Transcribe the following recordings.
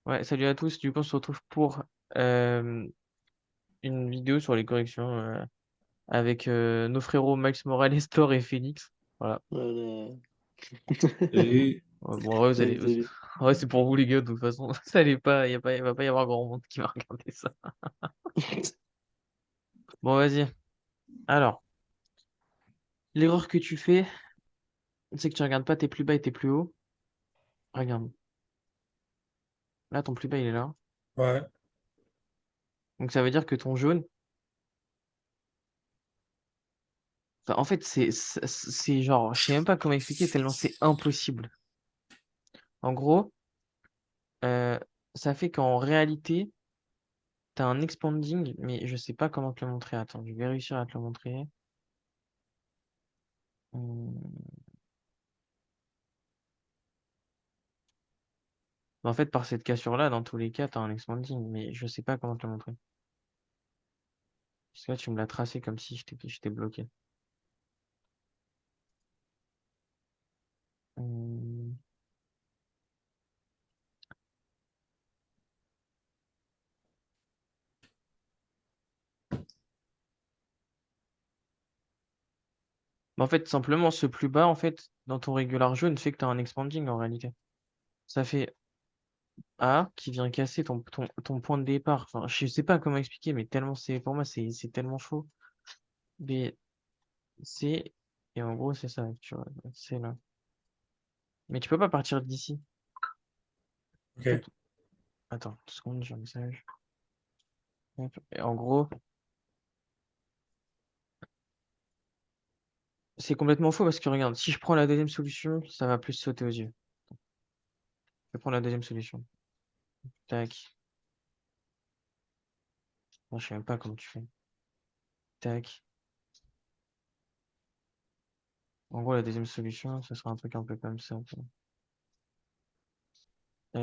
Ouais, salut à tous. Du coup, on se retrouve pour euh, une vidéo sur les corrections avec nos frérots Max Morales, Thor et Phoenix. Voilà. Voilà. Et bon, ouais, Salut, salut. ouais, c'est pour vous les gars, de toute façon. Ça allait pas, il va pas y avoir grand monde qui va regarder ça. Bon, vas-y. Alors, l'erreur que tu fais, c'est que tu regardes pas tes plus bas et tes plus hauts. Regarde. Là, ton plus bas, il est là. Ouais. Donc, ça veut dire que ton jaune, enfin, en fait, c'est genre, je sais même pas comment expliquer tellement c'est impossible. En gros, euh, ça fait qu'en réalité, t'as un expanding, mais je sais pas comment te le montrer. Attends, je vais réussir à te le montrer. Hum, En fait, par cette cassure-là, dans tous les cas, t'as un expanding, mais je sais pas comment te le montrer. Parce que là, tu me l'as tracé comme si j'étais bloqué. Hum, En fait, simplement, ce plus bas, en fait, dans ton régular jaune, fait que t'as un expanding en réalité. Ça fait A qui vient casser ton point de départ. Enfin, je sais pas comment expliquer, mais tellement pour moi, c'est tellement chaud. B, C, et en gros, c'est ça, tu vois. C'est là. Mais tu peux pas partir d'ici. Toi, Ok. attends, 2 secondes, j'ai un message. Hop. Et en gros, c'est complètement faux parce que regarde, si je prends la deuxième solution, ça va plus sauter aux yeux. Je vais prendre la deuxième solution. Tac. Non, je sais même pas comment tu fais. Tac. En gros, la deuxième solution, ce sera un truc un peu comme ça, tu vois.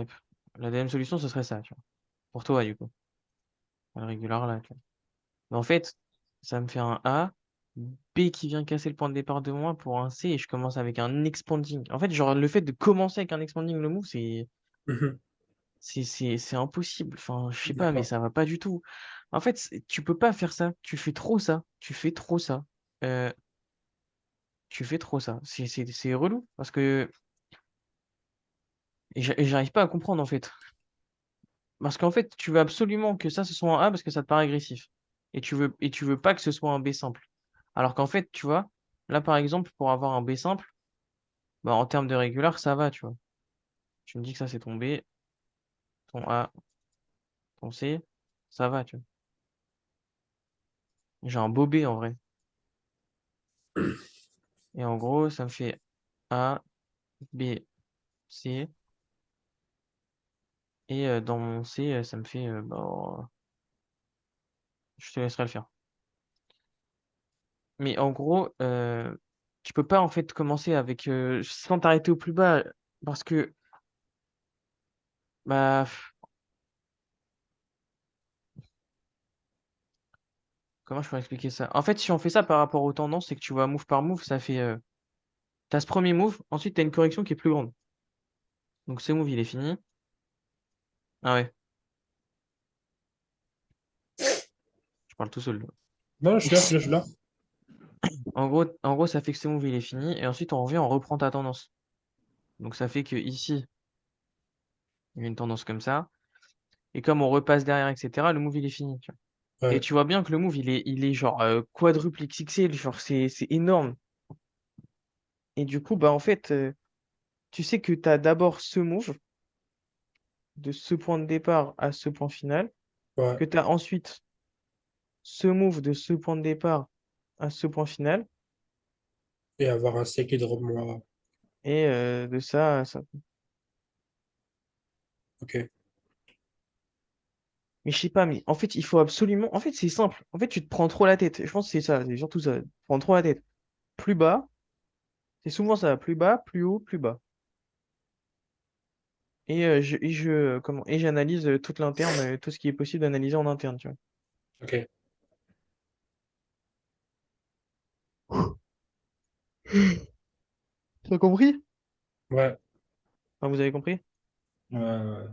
Hop. La deuxième solution, ce serait ça, tu vois. Pour toi, du coup. Le régular là, tu vois. Mais en fait, ça me fait un A, B qui vient casser le point de départ de moi pour un C et je commence avec un expanding. En fait, genre, le fait de commencer avec un expanding le move, Mhm. c'est impossible. Enfin, je sais pas, mais D'accord. ça va pas du tout. En fait, tu peux pas faire ça. Tu fais trop ça. Tu fais trop ça. Euh, Tu fais trop ça. C'est relou parce que et j'arrive pas à comprendre en fait. Parce qu'en fait, tu veux absolument que ça ce soit un A parce que ça te paraît agressif. Et tu veux pas que ce soit un B simple. Alors qu'en fait, tu vois, là par exemple, pour avoir un B simple, bah, en termes de régular, ça va, tu vois. Tu me dis que ça c'est ton B, ton A, ton C, ça va, tu vois. J'ai un beau B en vrai. Et en gros, ça me fait A, B, C. Et dans mon C, ça me fait... je te laisserai le faire. Mais en gros, tu peux pas en fait commencer avec sans t'arrêter au plus bas parce que bah comment je peux expliquer ça? En fait, si on fait ça par rapport aux tendances, c'est que tu vois move par move, ça fait t'as ce premier move, ensuite t'as une correction qui est plus grande. Donc ce move il est fini. Ah ouais, je parle tout seul là. Non, je suis là, je suis là, je suis là. En gros, ça fait que ce move il est fini et ensuite on revient, on reprend ta tendance. Donc ça fait que ici il y a une tendance comme ça et comme on repasse derrière, etc. Le move il est fini. Tu vois. Et Ouais. tu vois bien que le move, il est genre quadruple XXL, genre c'est énorme. Et du coup, bah en fait, tu sais que tu as d'abord ce move, de ce point de départ à ce point final, Ouais. que tu as ensuite ce move de ce point de départ à ce point final, Et avoir un C qui drop moi. et de ça à ça. Ok. Mais je sais pas, mais en fait, il faut absolument. En fait, c'est simple. En fait, tu te prends trop la tête. Je pense que c'est ça, c'est surtout ça. Tu te prends trop la tête. Plus bas, c'est souvent ça. Plus bas, plus haut, plus bas. Et j'analyse toute l'interne, tout ce qui est possible d'analyser en interne, tu Ok. vois. T'as compris? Ouais. Enfin, vous avez compris? Ouais, ouais.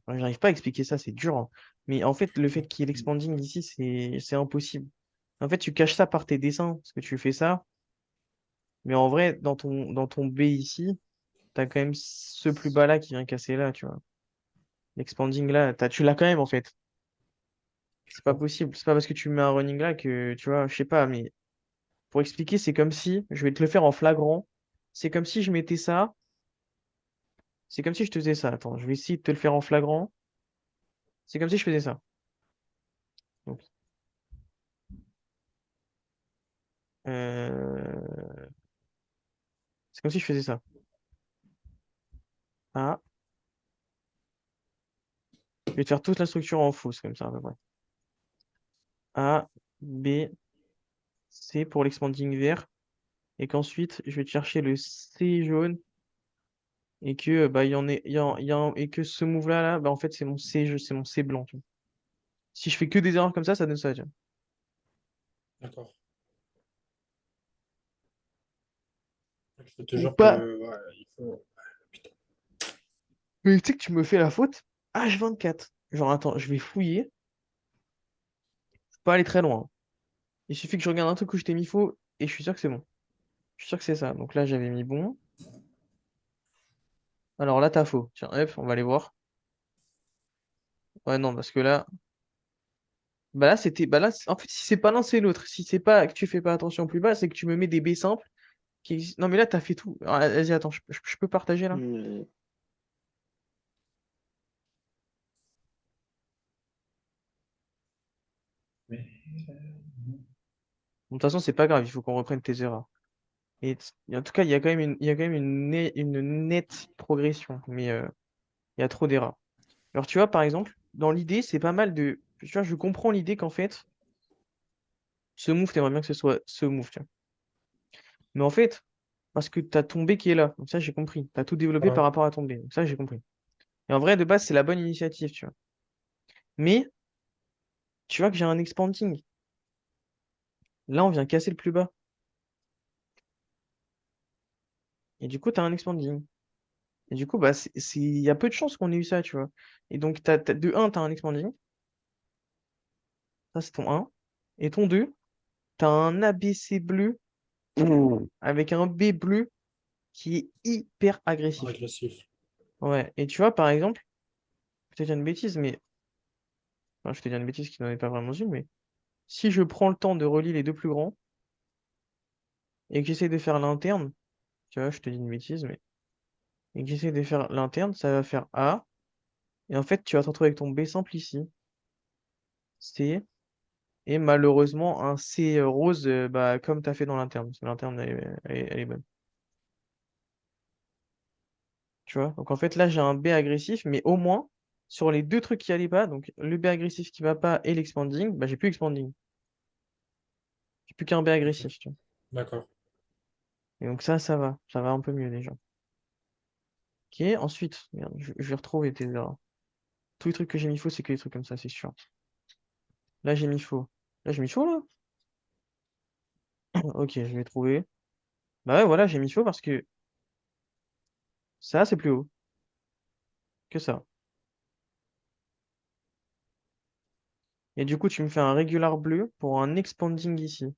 Enfin, j'arrive pas à expliquer ça, c'est dur, hein. Mais en fait, le fait qu'il y ait l'expanding ici, c'est impossible. En fait, tu caches ça par tes dessins, parce que tu fais ça. Mais en vrai, dans ton B ici, t'as quand même ce plus bas là qui vient casser là, tu vois. L'expanding là, tu l'as quand même en fait. C'est pas D'accord. possible. C'est pas parce que tu mets un running là que, tu vois, je sais pas, mais pour expliquer, c'est comme si, je vais te le faire en flagrant, c'est comme si je mettais ça, c'est comme si je te faisais ça. Attends, je vais essayer de te le faire en flagrant. C'est comme si je faisais ça. Donc, euh, c'est comme si je faisais ça. A, je vais te faire toute la structure en fausse, comme ça, à peu près. A, B, C pour l'expanding vert. Et qu'ensuite, je vais te chercher le C jaune. Et que, bah, il y en est, et que ce move-là, là, bah, en fait, c'est mon C blanc, tu vois. Si je fais que des erreurs comme ça donne ça, tu vois. D'accord. Je te Ou jure pas. que ouais, il faut. Putain. Mais tu sais que tu me fais la faute? H24. Genre, attends, je vais fouiller. Je peux pas aller très loin, hein. Il suffit que je regarde un truc où je t'ai mis faux et je suis sûr que c'est bon. Je suis sûr que c'est ça. Donc là, j'avais mis bon. Alors là, t'as faux. Tiens, hop, on va aller voir. Ouais, non, parce que là, bah là, c'était, bah là, en fait, si c'est pas l'un, c'est l'autre. Si c'est pas que tu fais pas attention plus bas, c'est que tu me mets des B simples qui existent. Non, mais là, t'as fait tout. Ah, vas-y, attends, je peux partager là? Bon, de toute façon, c'est pas grave, il faut qu'on reprenne tes erreurs. Et en tout cas, il y a quand même une nette progression, mais il y a trop d'erreurs. Alors, tu vois, par exemple, dans l'idée, c'est pas mal de. Tu vois, je comprends l'idée qu'en fait, ce move, t'aimerais bien que ce soit ce move, tu vois. Mais en fait, parce que t'as ton B qui est là, donc ça, j'ai compris. T'as tout développé Ouais. par rapport à ton B, donc ça, j'ai compris. Et en vrai, de base, c'est la bonne initiative, tu vois. Mais, tu vois que j'ai un expanding. Là, on vient casser le plus bas. Et du coup, t'as un expanding. Et du coup, bah, il y a peu de chances qu'on ait eu ça, tu vois. Et donc, de un t'as un expanding. Ça, c'est ton un. Et ton 2 t'as un ABC bleu avec un B bleu qui est hyper agressif. Agressif. Ouais. Et tu vois, par exemple, je te dis une bêtise, mais. Enfin, je te dis une bêtise qui n'en est pas vraiment une, mais si je prends le temps de relier les deux plus grands et que j'essaie de faire l'interne, tu vois, je te dis une bêtise, mais. Et que j'essaie de faire l'interne, ça va faire A. Et en fait, tu vas te retrouver avec ton B simple ici. C. Et malheureusement, un C rose, bah, comme tu as fait dans l'interne. Parce que l'interne, elle est bonne. Tu vois? Donc en fait, là, j'ai un B agressif, mais au moins, sur les deux trucs qui allaient pas, donc le B agressif qui va pas et l'expanding, bah, j'ai plus expanding. J'ai plus qu'un B Ok. agressif, tu vois. D'accord. Et donc ça va. Ça va un peu mieux déjà. Ok, ensuite, merde, je vais retrouver tes erreurs. Tous les trucs que j'ai mis faux, c'est que les trucs comme ça, c'est sûr. Là, j'ai mis faux. Là, j'ai mis faux, là? Ok, je vais trouver. Bah ouais, voilà, j'ai mis faux parce que ça, c'est plus haut que ça. Et du coup, tu me fais un régular bleu pour un expanding ici.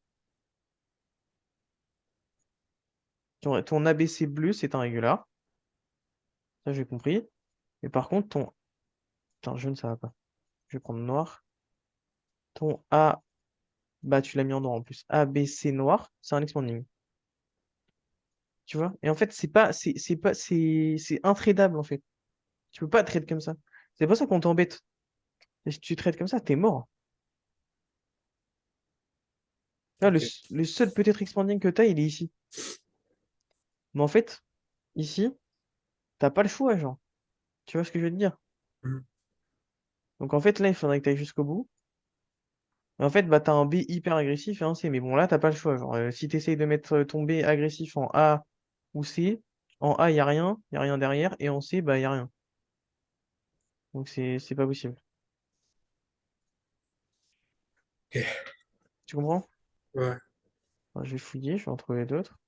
Ton ABC bleu, c'est un régular. Ça, j'ai compris. Mais par contre, ton. Putain, jaune, ça va pas. Je vais prendre noir. Ton A, bah, tu l'as mis en noir en plus. ABC noir, c'est un expanding. Tu vois? Et en fait, c'est intradable, en fait. Tu peux pas trade comme ça. C'est pas ça qu'on t'embête. Et si tu trades comme ça, t'es mort. Là, Ok. le seul peut-être expanding que t'as, il est ici. Mais en fait, ici, t'as pas le choix, genre. Tu vois ce que je veux te dire? Mhm. Donc en fait, là, il faudrait que tu ailles jusqu'au bout. Et en fait, bah, t'as un B hyper agressif et un C. Mais bon, là, t'as pas le choix. Genre, si t'essayes de mettre ton B agressif en A ou C, en A, y a rien derrière. Et en C, bah, y a rien. Donc c'est pas possible. Ok. Tu comprends? Ouais. Enfin, je vais fouiller, je vais en trouver d'autres.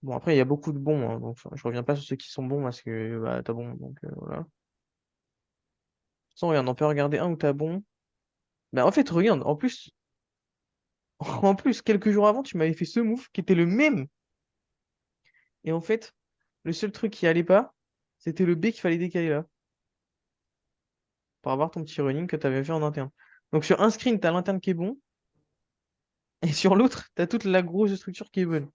Bon, après, il y a beaucoup de bons, hein, donc enfin, je reviens pas sur ceux qui sont bons parce que bah, t'as bon. Donc voilà. Sans, regarde, on peut regarder un où t'as bon. Bah, en fait, regarde, en plus, en plus, quelques jours avant, tu m'avais fait ce move qui était le même. Et en fait, le seul truc qui allait pas, c'était le B qu'il fallait décaler là. Pour avoir ton petit running que t'avais fait en interne. Donc sur un screen, t'as l'interne qui est bon. Et sur l'autre, t'as toute la grosse structure qui est bonne.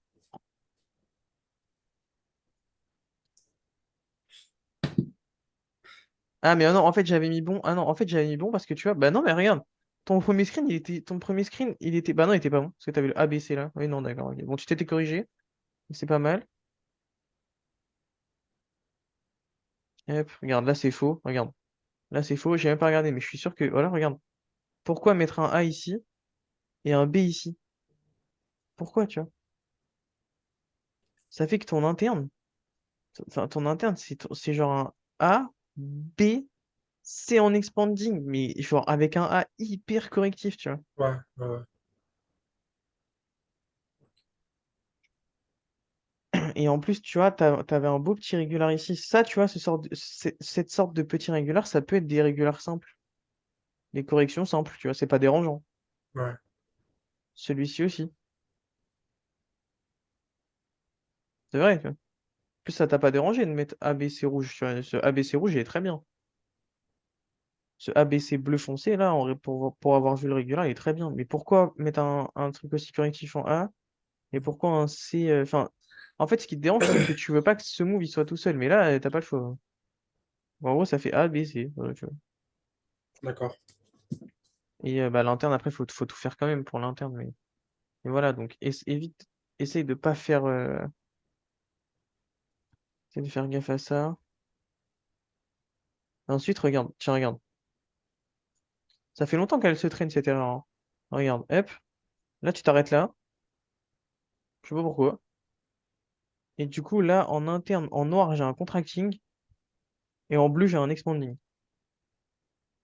Ah, mais non, en fait, j'avais mis bon. Ah non, en fait, j'avais mis bon parce que tu vois, bah non, mais regarde. Ton premier screen, il était, bah non, il était pas bon. Parce que t'avais le ABC là. Oui, non, d'accord. Ok. Bon, tu t'étais corrigé. C'est pas mal. Hop, regarde, là, c'est faux. Regarde. Là, c'est faux. J'ai même pas regardé, mais je suis sûr que, voilà, regarde. Pourquoi mettre un A ici et un B ici? Pourquoi, tu vois? Ça fait que ton interne, enfin, ton interne, c'est genre un A, B, C en expanding, mais genre avec un A hyper correctif, tu vois. Ouais, ouais, ouais. Et en plus, tu vois, t'avais un beau petit régular ici. Ça, tu vois, cette sorte de petit régular, ça peut être des régulars simples. Des corrections simples, tu vois, c'est pas dérangeant. Ouais, Celui-ci aussi. C'est vrai, tu vois. En plus, ça t'a pas dérangé de mettre ABC rouge. Tu vois. Ce ABC rouge, il est très bien. Ce ABC bleu foncé, là, pour avoir vu le régular, il est très bien. Mais pourquoi mettre un truc aussi correctif en A? Et pourquoi un C, enfin, en fait, ce qui te dérange, c'est que tu veux pas que ce move il soit tout seul. Mais là, t'as pas le choix. En gros, ça fait A, B, C. Voilà, tu vois. d'accord. Et bah, l'interne, après, faut tout faire quand même pour l'interne. Mais voilà, donc évite, essaye de pas faire, essaye de faire gaffe à ça. Ensuite, regarde, tiens, regarde. Ça fait longtemps qu'elle se traîne cette erreur, hein. Regarde, hop, là, tu t'arrêtes là. Je sais pas pourquoi. Et du coup, là, en interne, en noir, j'ai un contracting. Et en bleu, j'ai un expanding.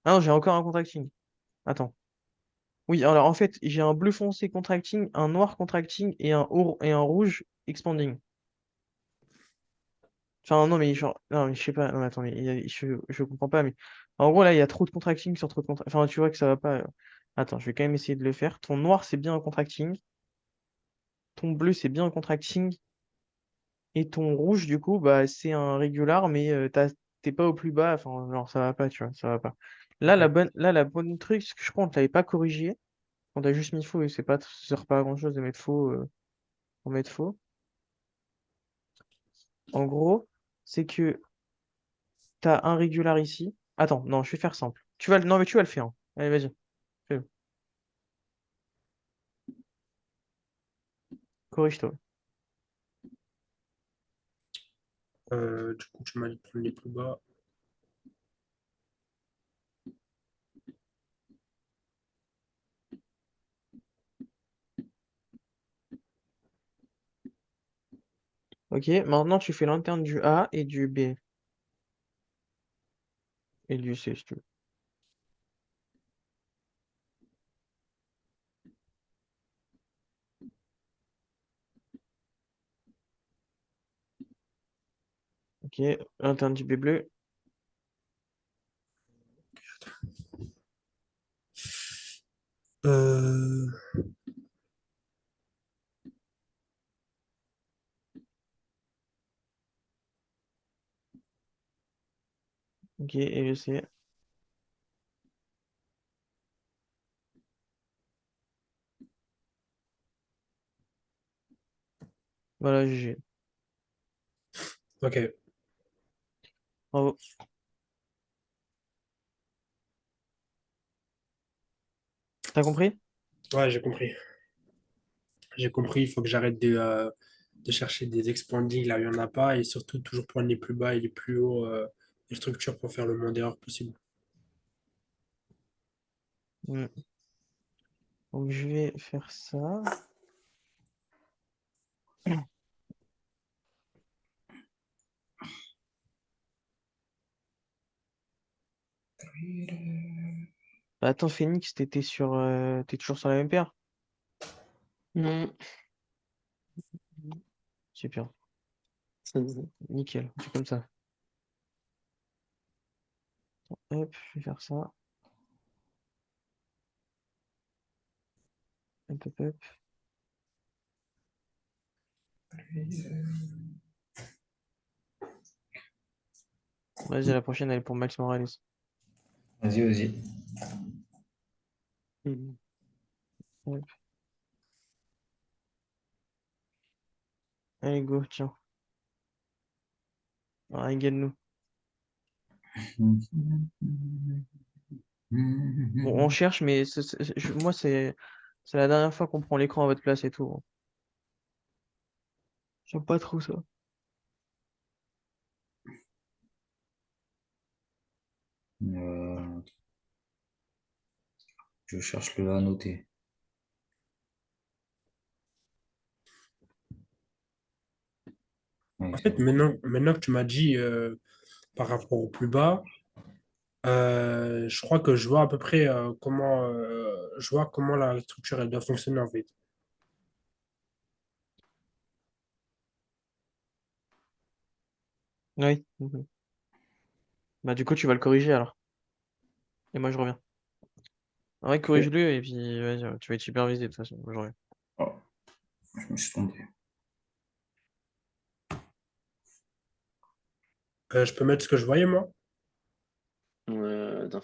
Ah non, j'ai encore un contracting. Attends. Oui, alors en fait, j'ai un bleu foncé contracting, un noir contracting et un rouge expanding. Enfin, non, mais genre, non, mais je sais pas, non, mais attends, mais je comprends pas, mais en gros, là, il y a trop de contracting sur trop de contracting. Enfin, tu vois que ça va pas. Attends, je vais quand même essayer de le faire. Ton noir, c'est bien un contracting. Ton bleu, c'est bien un contracting. Et ton rouge, du coup, bah, c'est un régular, mais t'es pas au plus bas. Enfin, genre, ça va pas, tu vois, ça va pas. Ok, Là, la bonne truc, c'est que je crois qu'on te l'avait pas corrigé. On t'a juste mis faux et ça sert pas à grand chose de mettre faux pour mettre faux. En gros, c'est que t'as un régular ici. Attends, non, je vais faire simple. Non, mais tu vas le faire, hein. Allez, vas-y, fais-le. Corrige-toi. du coup, tu m'as dit de prendre les plus bas. Ok, maintenant tu fais l'interne du A et du B et du C, si tu veux. Ok, l'interne du B bleu. Euh, Ok, et le C. Voilà, GG. ok, Bravo. T'as compris? ouais, j'ai compris. J'ai compris, il faut que j'arrête de chercher des expandings là où il n'y en a pas et surtout toujours prendre les plus bas et les plus hauts les structures pour faire le moins d'erreurs possible. Hmm. Donc je vais faire ça. Bah, attends, Phoenix, t'es toujours sur la même paire? Non, Super. c'est bon. Nickel, c'est comme ça. Hop, je vais faire ça. Hop, hop, hop. Vas-y, la prochaine, elle est pour Max Morales. Vas-y, vas-y. Mhm. Hop. Allez, go, tiens. Régale-nous. Bon, on cherche, mais moi, c'est la dernière fois qu'on prend l'écran à votre place et tout. J'aime pas trop ça. Euh, je cherche le à noter. Ouais, En c'est fait, bon. maintenant que tu m'as dit par rapport au plus bas, je crois que je vois à peu près je vois comment la structure elle doit fonctionner en fait. Oui. Mhm. Bah, du coup, tu vas le corriger alors. Et moi, je reviens. Ouais, Ok. corrige-le et puis vas-y, tu vas être supervisé de toute façon. Moi, je reviens. Oh, je me suis trompé. Je peux mettre ce que je voyais moi? Attends.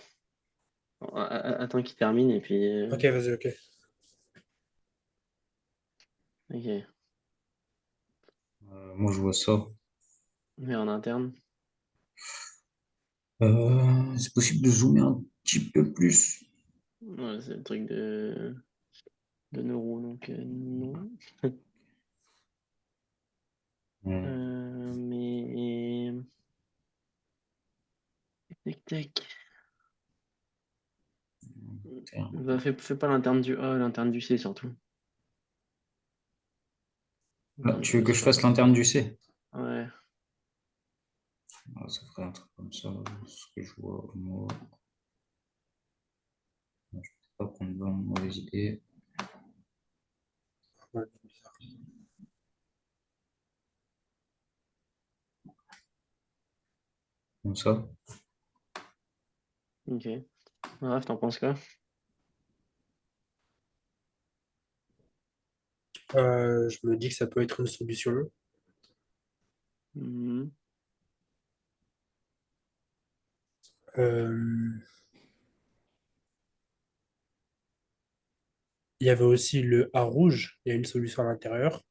Attends qu'il termine et puis. Ok, vas-y, ok. Ok. Moi, je vois ça. Mais en interne. C'est possible de zoomer un petit peu plus. Ouais, c'est le truc de neuro, donc non. Mais. Tac, tac. Bah, fais pas l'interne du A, l'interne du C surtout. Mmh. Tu veux que je fasse l'interne du C? Ouais. Ah, ça ferait un truc comme ça, ce que je vois moi. Je ne pense pas qu'on me une mauvaise idée. Ouais. Comme ça. Ok. Bref, t'en penses quoi? Je me dis que ça peut être une solution. Mhm. Euh, il y avait aussi le A rouge, il y a une solution à l'intérieur.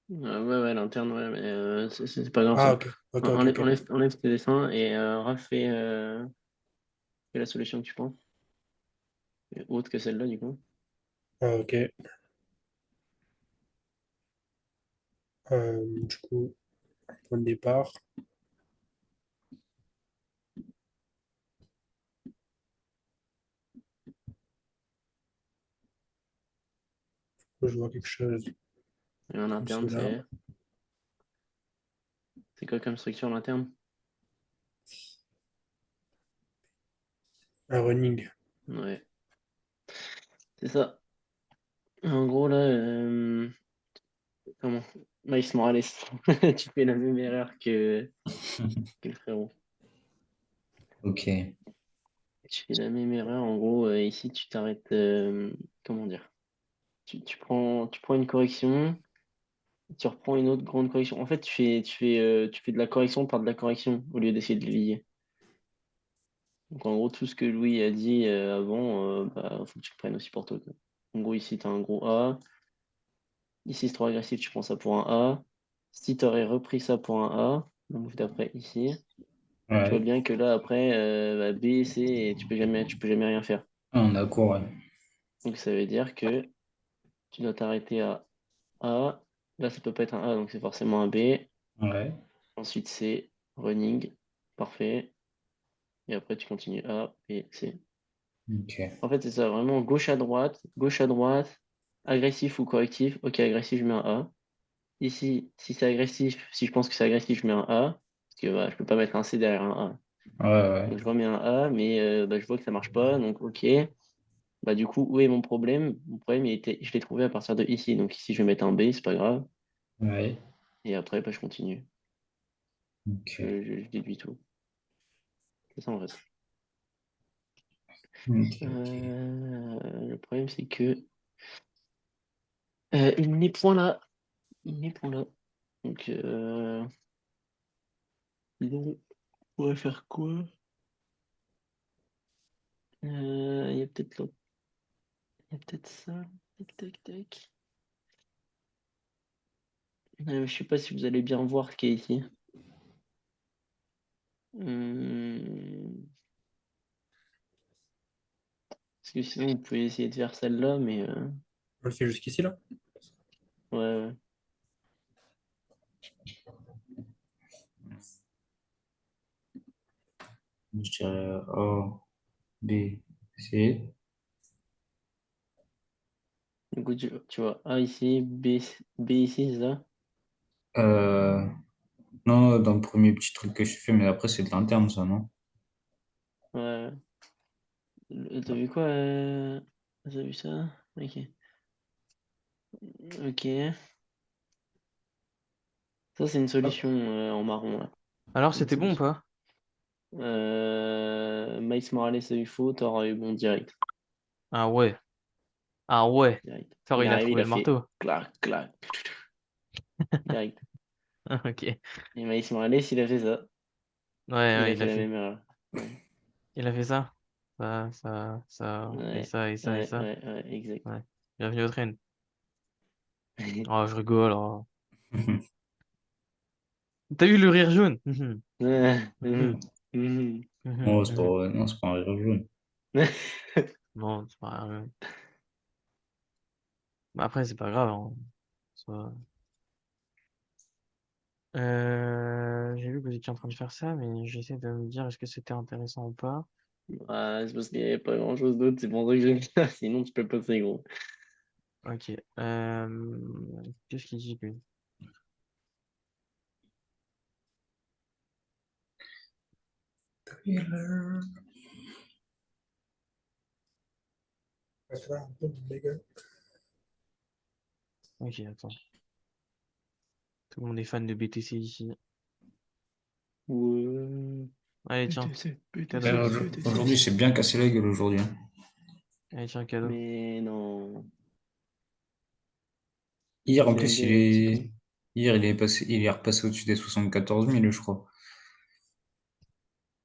Ouais, l'interne, ouais, mais c'est pas grave Ah, ça. ok, ok, ok, ok. Enlève tes dessins et refais fais la solution que tu prends. Autre que celle-là, du coup. Ah, ok. Du coup, point de départ. Je vois quelque chose Et en comme interne, cela. c'est quoi comme structure en interne? Un running. Ouais, c'est ça. En gros, là, comment? Miles Morales, tu fais la même erreur que le frérot. Ok. Tu fais la même erreur. En gros, ici, tu t'arrêtes. Comment dire? Tu prends une correction, tu reprends une autre grande correction. En fait, tu fais de la correction par de la correction au lieu d'essayer de les lier. Donc, en gros, tout ce que Louis a dit avant, bah, faut que tu le prennes aussi pour toi, quoi. En gros, ici, tu as un gros A. Ici, c'est trop agressif, tu prends ça pour un A. Si tu aurais repris ça pour un A, donc d'après ici, tu vois Ouais. bien que là, après, bah, B, C, et tu peux jamais rien faire. Ah, d'accord, ouais. Donc, ça veut dire que tu dois t'arrêter à A. Là, ça peut pas être un A, donc c'est forcément un B. Ouais. Ensuite, c'est running. Parfait. Et après, tu continues A, B, C. Ok. En fait, c'est ça, vraiment gauche à droite, agressif ou correctif. Ok, agressif, je mets un A. Ici, si c'est agressif, si je pense que c'est agressif, je mets un A. Parce que bah, je peux pas mettre un C derrière un A. Ouais, ouais. Donc je remets un A, mais bah, je vois que ça marche pas. Donc ok. Bah, du coup, où est mon problème? Mon problème, je l'ai trouvé à partir de ici. Donc ici, je vais mettre un B, c'est pas grave. Ouais. Et après, bah, je continue. Ok. Je déduis tout. C'est ça en fait. Ok. Le problème, c'est que il n'est point là. Il n'est point là. Donc, on pourrait faire quoi? Il y a peut-être l'autre. Il y a peut-être ça. Tac, tac, tac. Je sais pas si vous allez bien voir ce qu'il y a ici. Parce que sinon, vous pouvez essayer de faire celle-là, mais On le fait jusqu'ici, là? ouais, ouais. Je dirais A, B, C. Du coup, tu vois A ici, B ici, c'est ça? Euh, non, dans le premier petit truc que je fais, mais après, c'est de l'interne, ça, non? Ouais. T'as vu quoi? T'as vu ça? Ok. Ok. Ça, c'est une solution en marron, là. Alors, Une c'était bon ou solution. pas? Miles Morales a eu faux, Thor a eu bon direct. Ah ouais. Ah ouais. Direct. Thor, Il est il a arrivé, il trouvé a le fait marteau. clac, clac, direct. Ok. Ouais, Et Miles Morales, il a fait ça. Il ouais, a fait la même erreur. Ouais, il a fait ça. Et ouais, ça, et ça, et ouais, ça. ouais, ouais, exact. Ouais. Bienvenue au train. Oh, je rigole. Oh. T'as eu le rire jaune? Mhm. Mhm, Mhm. mhm. Mhm. Oh, Mhm. non, c'est pas un rire jaune. Non, c'est pas grave. Bah, après, c'est pas grave, hein. Ça- j'ai vu que vous étiez en train de faire ça, mais j'essaie de me dire est-ce que c'était intéressant ou pas. Ouais, c'est parce qu'il n'y avait pas grand-chose d'autre, c'est pour ça que j'ai fait ça, sinon tu peux passer, gros. Ok. Qu'est-ce qu'il dit, lui? Ok, attends. Tout le monde est fan de BTC ici. Ouais. Allez, tiens. BTC, Cadeau. BTC, BTC. Aujourd'hui, c'est bien cassé la gueule aujourd'hui, hein. Allez, tiens, cadeau. Mais non. Hier, en plus, GLD, c'est tout. hier, il est repassé au-dessus des 74 000, je crois.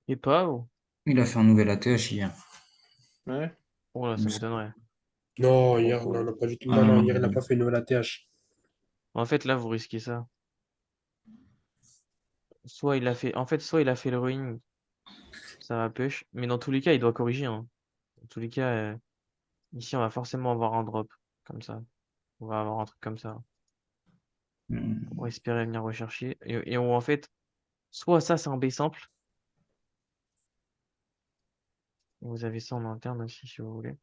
Et pas, ou? Il a fait un nouvel ATH hier. Ouais. Oh là, Il me ça semble. m'étonnerait. Non, hier, non, Pourquoi? non, pas du tout. Ah Non, non, non, non, hier, il n'a non. pas fait une nouvelle ATH. En fait, là, vous risquez ça. Soit il a fait, en fait, soit il a fait le ruin, ça va push. Mais dans tous les cas, il doit corriger, hein. Dans tous les cas, ici, on va forcément avoir un drop. Comme ça. On va avoir un truc comme ça. Hmm. On va espérer venir rechercher. Et en fait, soit ça, c'est un B simple. Vous avez ça en interne aussi, si vous voulez.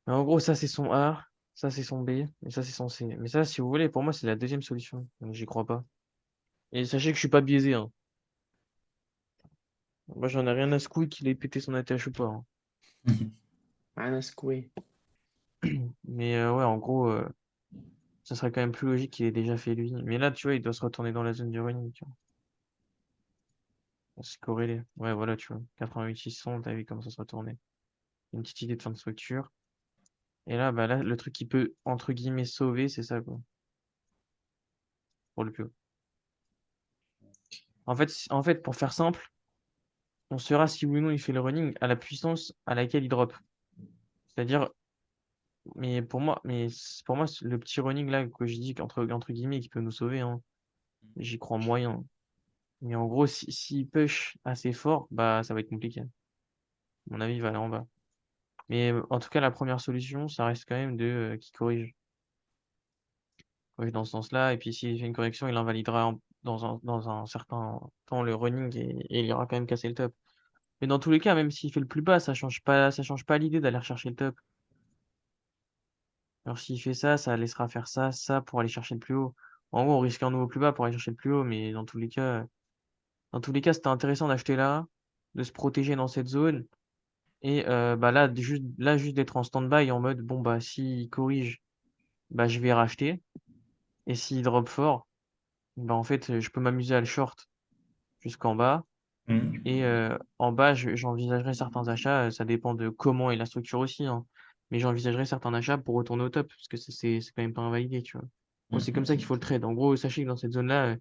Mais en gros, ça, c'est son A. Ça, c'est son B. Et ça, c'est son C. Mais ça, si vous voulez, pour moi, c'est la deuxième solution. Donc, j'y crois pas. Et sachez que je suis pas biaisé, hein. Moi, j'en ai rien à secouer qu'il ait pété son ATH ou pas, hein. Rien à secouer. Mais ouais, en gros, ça serait quand même plus logique qu'il ait déjà fait lui. Mais là, tu vois, il doit se retourner dans la zone du running, tu vois. C'est corrélé. Ouais, voilà, tu vois. 88 600, t'as vu comment ça se retournait. Une petite idée de fin de structure. Et là, bah là, le truc qui peut, entre guillemets, sauver, c'est ça, quoi. Pour le plus haut. En fait, pour faire simple, on saura si oui ou non il fait le running à la puissance à laquelle il drop. C'est-à-dire, pour moi, le petit running là que je dis entre guillemets qui peut nous sauver, hein, j'y crois moyen. Mais en gros, s'il push assez fort, bah ça va être compliqué. À mon avis, il va aller en bas. Mais en tout cas, la première solution, ça reste quand même de qui corrige. Corrige dans ce sens-là. Et puis s'il fait une correction, il invalidera dans un certain temps le running et il ira quand même casser le top. Mais dans tous les cas, même s'il fait le plus bas, ça change pas l'idée d'aller chercher le top. Alors s'il fait ça, ça laissera faire ça, ça pour aller chercher le plus haut. En gros, on risque un nouveau plus bas pour aller chercher le plus haut, mais dans tous les cas, c'était intéressant d'acheter là, de se protéger dans cette zone. Et bah là, juste d'être en stand-by en mode bon bah s'il corrige, bah je vais racheter. Et s'il drop fort, bah en fait je peux m'amuser à le short jusqu'en bas. Et en bas, j'envisagerai certains achats, ça dépend de comment est la structure aussi, hein. Mais j'envisagerai certains achats pour retourner au top, parce que c'est quand même pas invalidé, tu vois. Bon, c'est comme ça qu'il faut le trade. En gros, sachez que dans cette zone-là,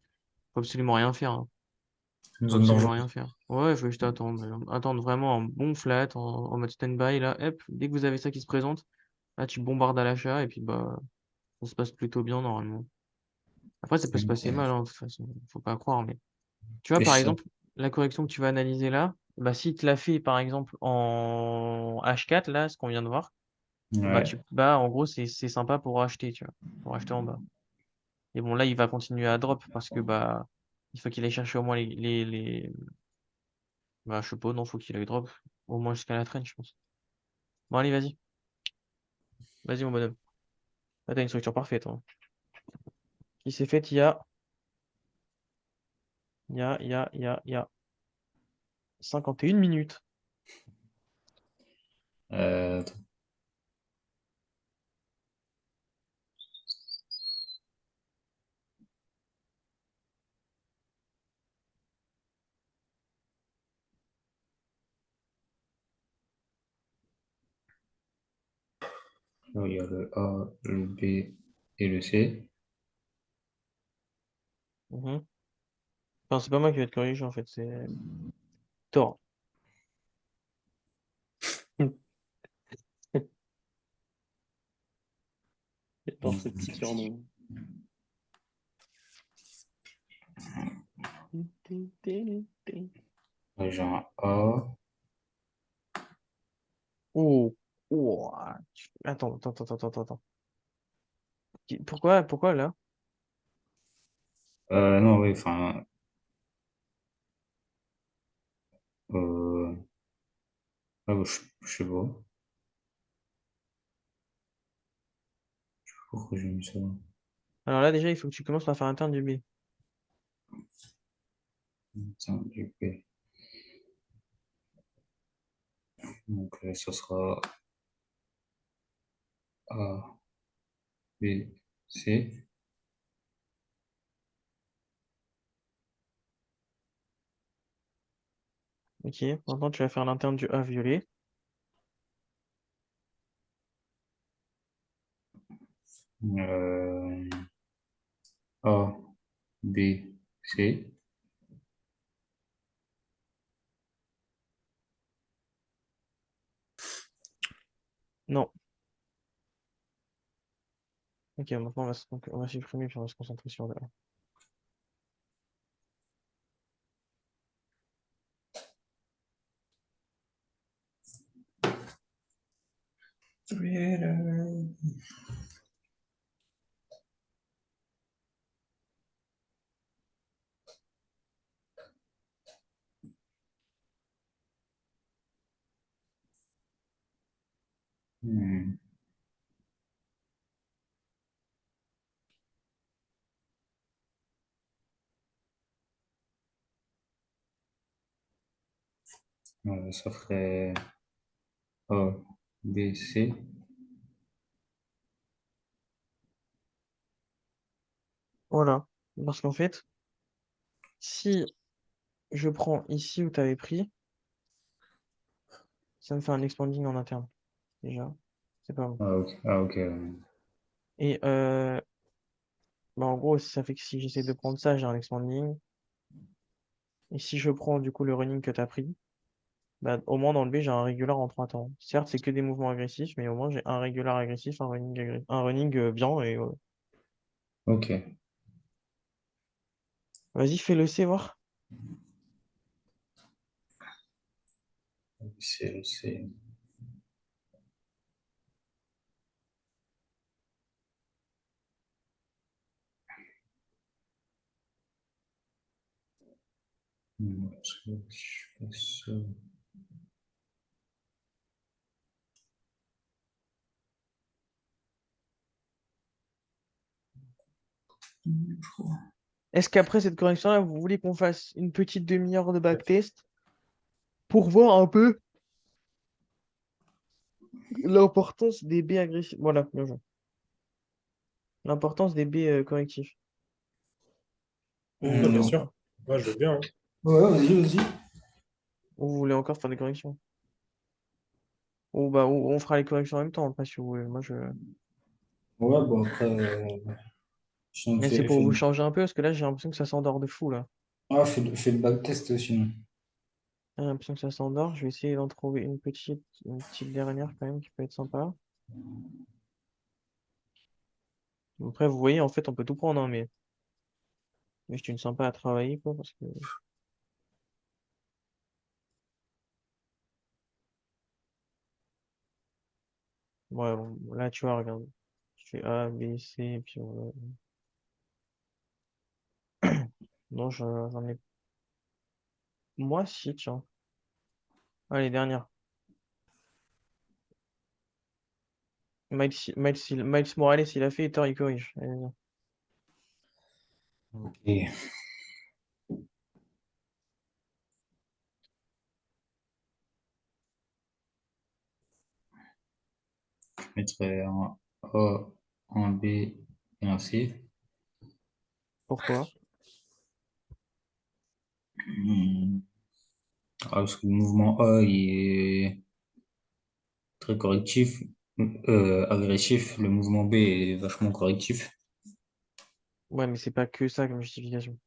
faut absolument rien faire, hein. Une Faut zone absolument dangereuse. rien faire. Ouais, faut juste attendre. Attendre vraiment un bon flat en mode stand-by, là. Hop, dès que vous avez ça qui se présente, là, tu bombardes à l'achat, et puis bah, ça se passe plutôt bien, normalement. Après, ça peut se passer mal, hein, de toute façon. Faut pas croire, mais. Tu vois, Et par ça. exemple, la correction que tu vas analyser là, bah, si tu l'as fait, par exemple, en H4, là, ce qu'on vient de voir, Ouais. bah, en gros, c'est sympa pour acheter, tu vois, pour acheter en bas. Et bon, là, il va continuer à drop parce que, bah, il faut qu'il aille chercher au moins bah, je sais pas, non, faut qu'il aille drop au moins jusqu'à la traîne, je pense. Bon, allez, vas-y. Vas-y, mon bonhomme. Là, t'as une structure parfaite, hein. Qui s'est faite il y a 51 minutes. Attends. Là, il y a le A, le B et le C. Mhm. Enfin, c'est pas moi qui vais te corriger, en fait, c'est Thor. J'adore ce petit surnom. Là, j'ai un A. Oh, oh, attends. Pourquoi là? Non, oui, enfin. Euh, je sais pas. Pourquoi j'ai mis ça? Alors là, déjà, il faut que tu commences par faire un turn du B. Tiens, du B. Donc, ça sera A, B, C. Ok, maintenant tu vas faire l'interne du A violet. Euh, A, B, C. Non. Ok, maintenant on va supprimer puis on va se concentrer sur le A. Hmm. Ça ferait A, B, C. Voilà. Parce qu'en fait, si je prends ici où tu avais pris, ça me fait un expanding en interne. Déjà. C'est pas bon. Ah, ok. Ah, ok. Et bah, en gros, ça fait que si j'essaie de prendre ça, j'ai un expanding. Et si je prends du coup le running que tu as pris, bah, au moins dans le B, j'ai un régular en 3 temps. Certes, c'est que des mouvements agressifs, mais au moins j'ai un régular agressif, un running bien. Et Ok. vas-y, fais le C, voir. C'est. Parce que je fais ça. Est-ce qu'après cette correction-là, vous voulez qu'on fasse une petite demi-heure de backtest pour voir un peu l'importance des baies agressifs? Voilà, bien joué. L'importance des baies correctifs. Ouais, bien Ou sûr. Ouais, je veux bien, hein. Ouais, vas-y, vas-y. Ou vous voulez encore faire des corrections? Ou bah on fera les corrections en même temps, après si vous voulez. Moi je. Ouais, bon, après, sinon, Mais c'est pour vous changer un peu, parce que là j'ai l'impression que ça s'endort de fou là. fais le backtest sinon. J'ai l'impression que ça s'endort. Je vais essayer d'en trouver une petite dernière quand même qui peut être sympa. Après, vous voyez, en fait, on peut tout prendre, hein, mais c'est une sympa à travailler, quoi, parce que. Ouais, bon, là, tu vois, regarde. Je fais A, B, C, et puis non, j'en ai. Moi, si, tiens. Allez, dernière. Miles Morales, il a fait, et Thor, il corrige. Allez, viens. Ok. Je mettrai un A, un B et un C. Pourquoi? Hmm. Parce que le mouvement A il est très correctif, agressif. Le mouvement B est vachement correctif. Ouais, mais c'est pas que ça comme justification.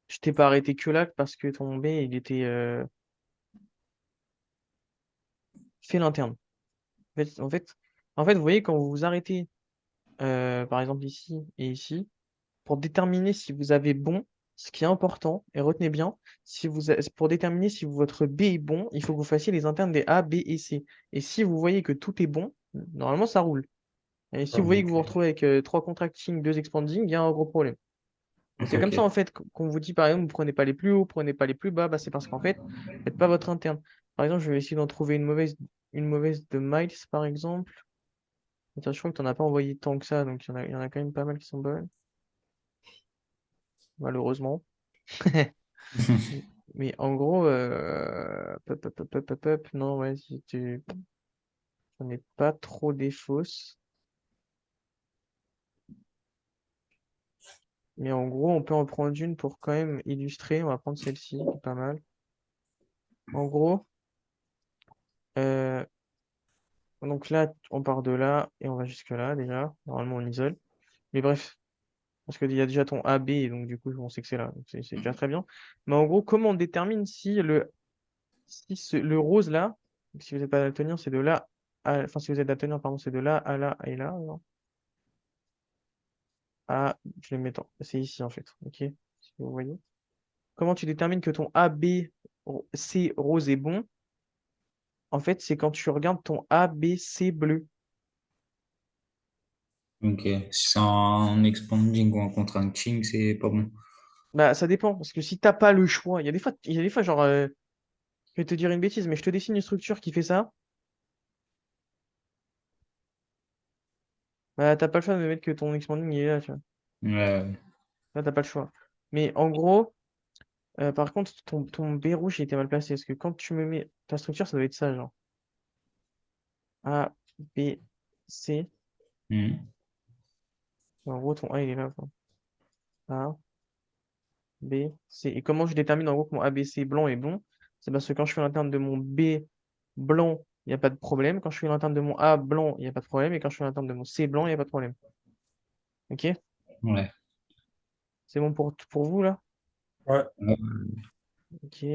Je t'ai pas arrêté que là parce que ton B, il était fait l'interne. En fait, vous voyez, quand vous vous arrêtez, par exemple ici et ici, pour déterminer si vous avez bon, ce qui est important, et retenez bien, pour déterminer si votre B est bon, il faut que vous fassiez les internes des A, B et C. Et si vous voyez que tout est bon, normalement ça roule. Et si Ah, vous voyez que vous vous ok. retrouvez avec 3 contracting, 2 expanding, il y a un gros problème. Et c'est comme ça en Ok. fait qu'on vous dit par exemple, vous prenez pas les plus hauts, prenez pas les plus bas, bah, c'est parce qu'en fait, vous faites pas votre interne. Par exemple, je vais essayer d'en trouver une mauvaise de Miles par exemple. Attends, je crois que tu n'en as pas envoyé tant que ça, donc il y en a quand même pas mal qui sont bonnes, malheureusement. Mais en gros, pop, pop, pop, pop, pop, pop, non, ouais, si tu j'en ai pas trop des fausses. Mais en gros, on peut en prendre une pour quand même illustrer. On va prendre celle-ci, qui est pas mal. En gros, euh, donc là, on part de là et on va jusque là déjà. Normalement, on isole. Mais bref, parce qu'il y a déjà ton AB, et donc du coup, on sait que c'est là. Donc c'est déjà très bien. Mais en gros, comment on détermine si le rose là, si vous n'êtes pas daltonien, c'est de là enfin, si vous êtes daltonien, pardon, c'est de là à là et là. Non. Je les mets c'est ici en fait. Ok? Si vous voyez. Comment tu détermines que ton A, B, C rose est bon? En fait, c'est quand tu regardes ton A, B, C bleu. Ok. Si c'est un expanding ou un contracting, c'est pas bon. Bah, ça dépend, parce que si t'as pas le choix, il y a des fois, genre, je vais te dire une bêtise, mais je te dessine une structure qui fait ça, bah, t'as pas le choix de me mettre que ton expanding il est là, tu vois. Ouais. Là, t'as pas le choix. Mais en gros, par contre, ton B rouge, il était mal placé, parce que quand tu me mets ta structure, ça doit être ça, genre. A, B, C. Hmm. En gros, ton A, il est là, quoi. A, B, C. Et comment je détermine en gros que mon ABC blanc est bon? C'est parce que quand je fais l'interne de mon B blanc, il n'y a pas de problème. Quand je fais l'interne de mon A blanc, il n'y a pas de problème. Et quand je fais l'interne de mon C blanc, il n'y a pas de problème. Ok? Ouais. C'est bon pour vous là? Ouais, Ouais. Ok.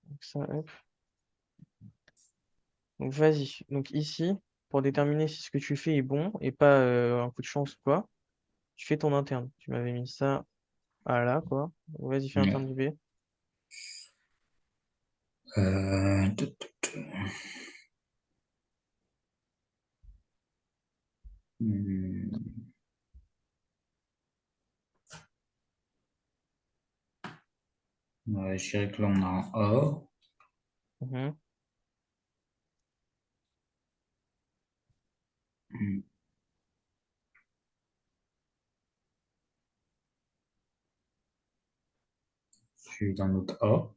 Donc, ça, hop. Donc vas-y. Donc ici, pour déterminer si ce que tu fais est bon et pas un coup de chance ou quoi, tu fais ton interne. Tu m'avais mis ça à là, quoi. Donc, vas-y, fais l'interne Ouais. du B. Tut, tut, tut. Hmm. Ouais, je dirais que là, on a un A. Mhm, Hmm. Suivi d'un autre A.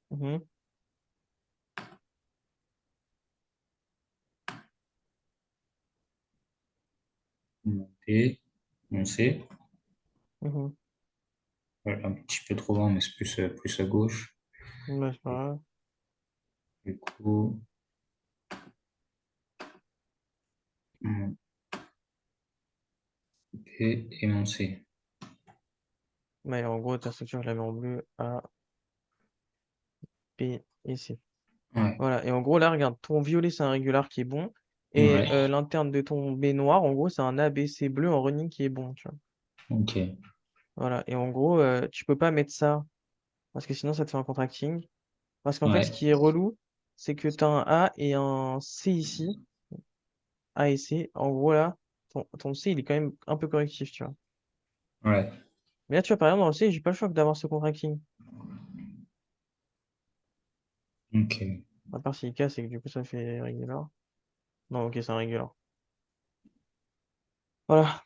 mhm, Mon B. Mon C. mhm. Voilà, un petit peu trop loin, mais c'est plus à gauche. Ouais, c'est pas grave. Du coup, mon B et mon C. Mais en gros, ta structure, je la mets en bleu, A, B et C. Ouais, Voilà. Et en gros, là, regarde, ton violet, c'est un régular qui est bon. Et ouais, l'interne de ton B noir, en gros, c'est un A, B, C bleu en running qui est bon, tu vois. ok. Voilà. Et en gros, tu peux pas mettre ça parce que sinon, ça te fait un contracting. Parce qu'en fait, ce Ouais, qui est relou, c'est que tu as un A et un C ici. A et C. En gros, là, ton C, il est quand même un peu correctif, tu vois. ouais, Mais là, tu vois, par exemple, dans le C, j'ai pas le choix que d'avoir ce contracting. ok. À part s'il casse et que du coup, ça fait régular. Non, ok, c'est un régular. Voilà.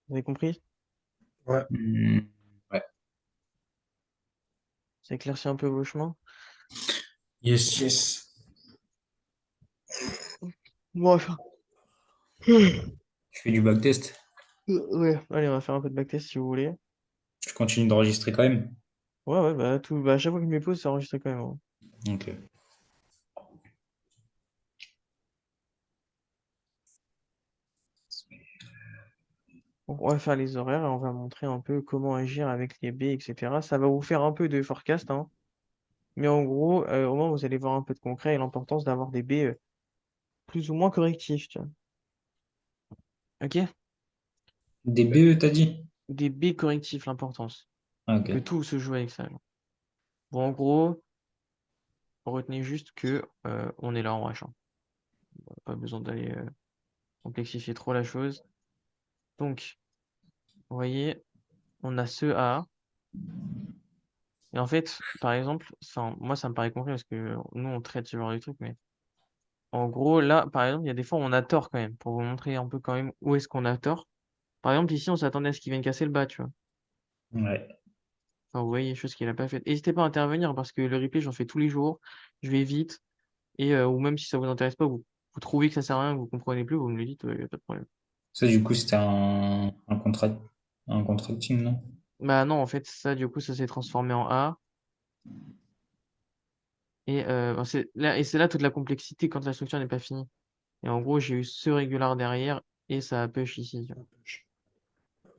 Vous avez compris? Ouais. Hmm, ouais. Ça éclaircit un peu vos chemins. Yes, yes. Bon, enfin. Tu fais du backtest? Ouais, allez, on va faire un peu de backtest si vous voulez. Tu continues d'enregistrer quand même? Ouais, ouais, bah, à chaque fois que je me pose, c'est enregistré quand même, hein. Ok. Donc, on va faire les horaires et on va montrer un peu comment agir avec les baies, etc. Ça va vous faire un peu de forecast, hein. Mais en gros, au moins, vous allez voir un peu de concret et l'importance d'avoir des baies plus ou moins correctifs, tu vois. Ok? Des BE, t'as dit? Des baies correctifs, l'importance. Ah, Que ok. tout se joue avec ça, genre. Bon, en gros, retenez juste que on est là en H1. Pas besoin d'aller complexifier trop la chose. Donc, vous voyez, on a ce A. Et en fait, par exemple, enfin, moi, ça me paraît concret parce que nous, on traite ce genre de trucs, mais en gros, là, par exemple, il y a des fois où on a tort quand même, pour vous montrer un peu quand même où est-ce qu'on a tort. Par exemple, ici, on s'attendait à ce qu'il vienne casser le bas, tu vois. Ouais. Enfin, vous voyez, chose qu'il n'a pas faite. N'hésitez pas à intervenir parce que le replay, j'en fais tous les jours. Je vais vite. Et ou même si ça vous intéresse pas, vous trouvez que ça sert à rien, que vous comprenez plus, vous me le dites, il n'y a pas de problème. Ça, du coup, c'était un contracting, non? Bah non, en fait, ça, du coup, ça s'est transformé en A. Et c'est là toute la complexité quand la structure n'est pas finie. Et en gros, j'ai eu ce régular derrière et ça push ici, tu vois.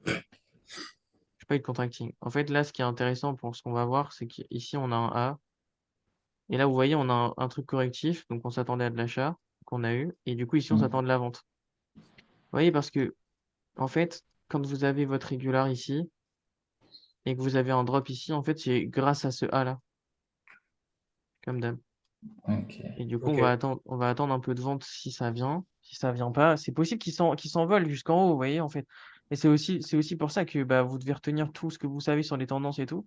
J'ai pas eu de contracting. En fait, là, ce qui est intéressant pour ce qu'on va voir, c'est qu'ici, on a un A. Et là, vous voyez, on a un truc correctif. Donc, on s'attendait à de l'achat qu'on a eu. Et du coup, ici, on s'attend à de la vente. Vous voyez, parce que, en fait, quand vous avez votre régular ici et que vous avez un drop ici, en fait, c'est grâce à ce A-là, comme d'hab. Ok. Et du coup, Ok. on va attendre un peu de vente si ça vient. Si ça vient pas, c'est possible qu'ils s'envolent jusqu'en haut, vous voyez, en fait. Et c'est aussi pour ça que bah, vous devez retenir tout ce que vous savez sur les tendances et tout.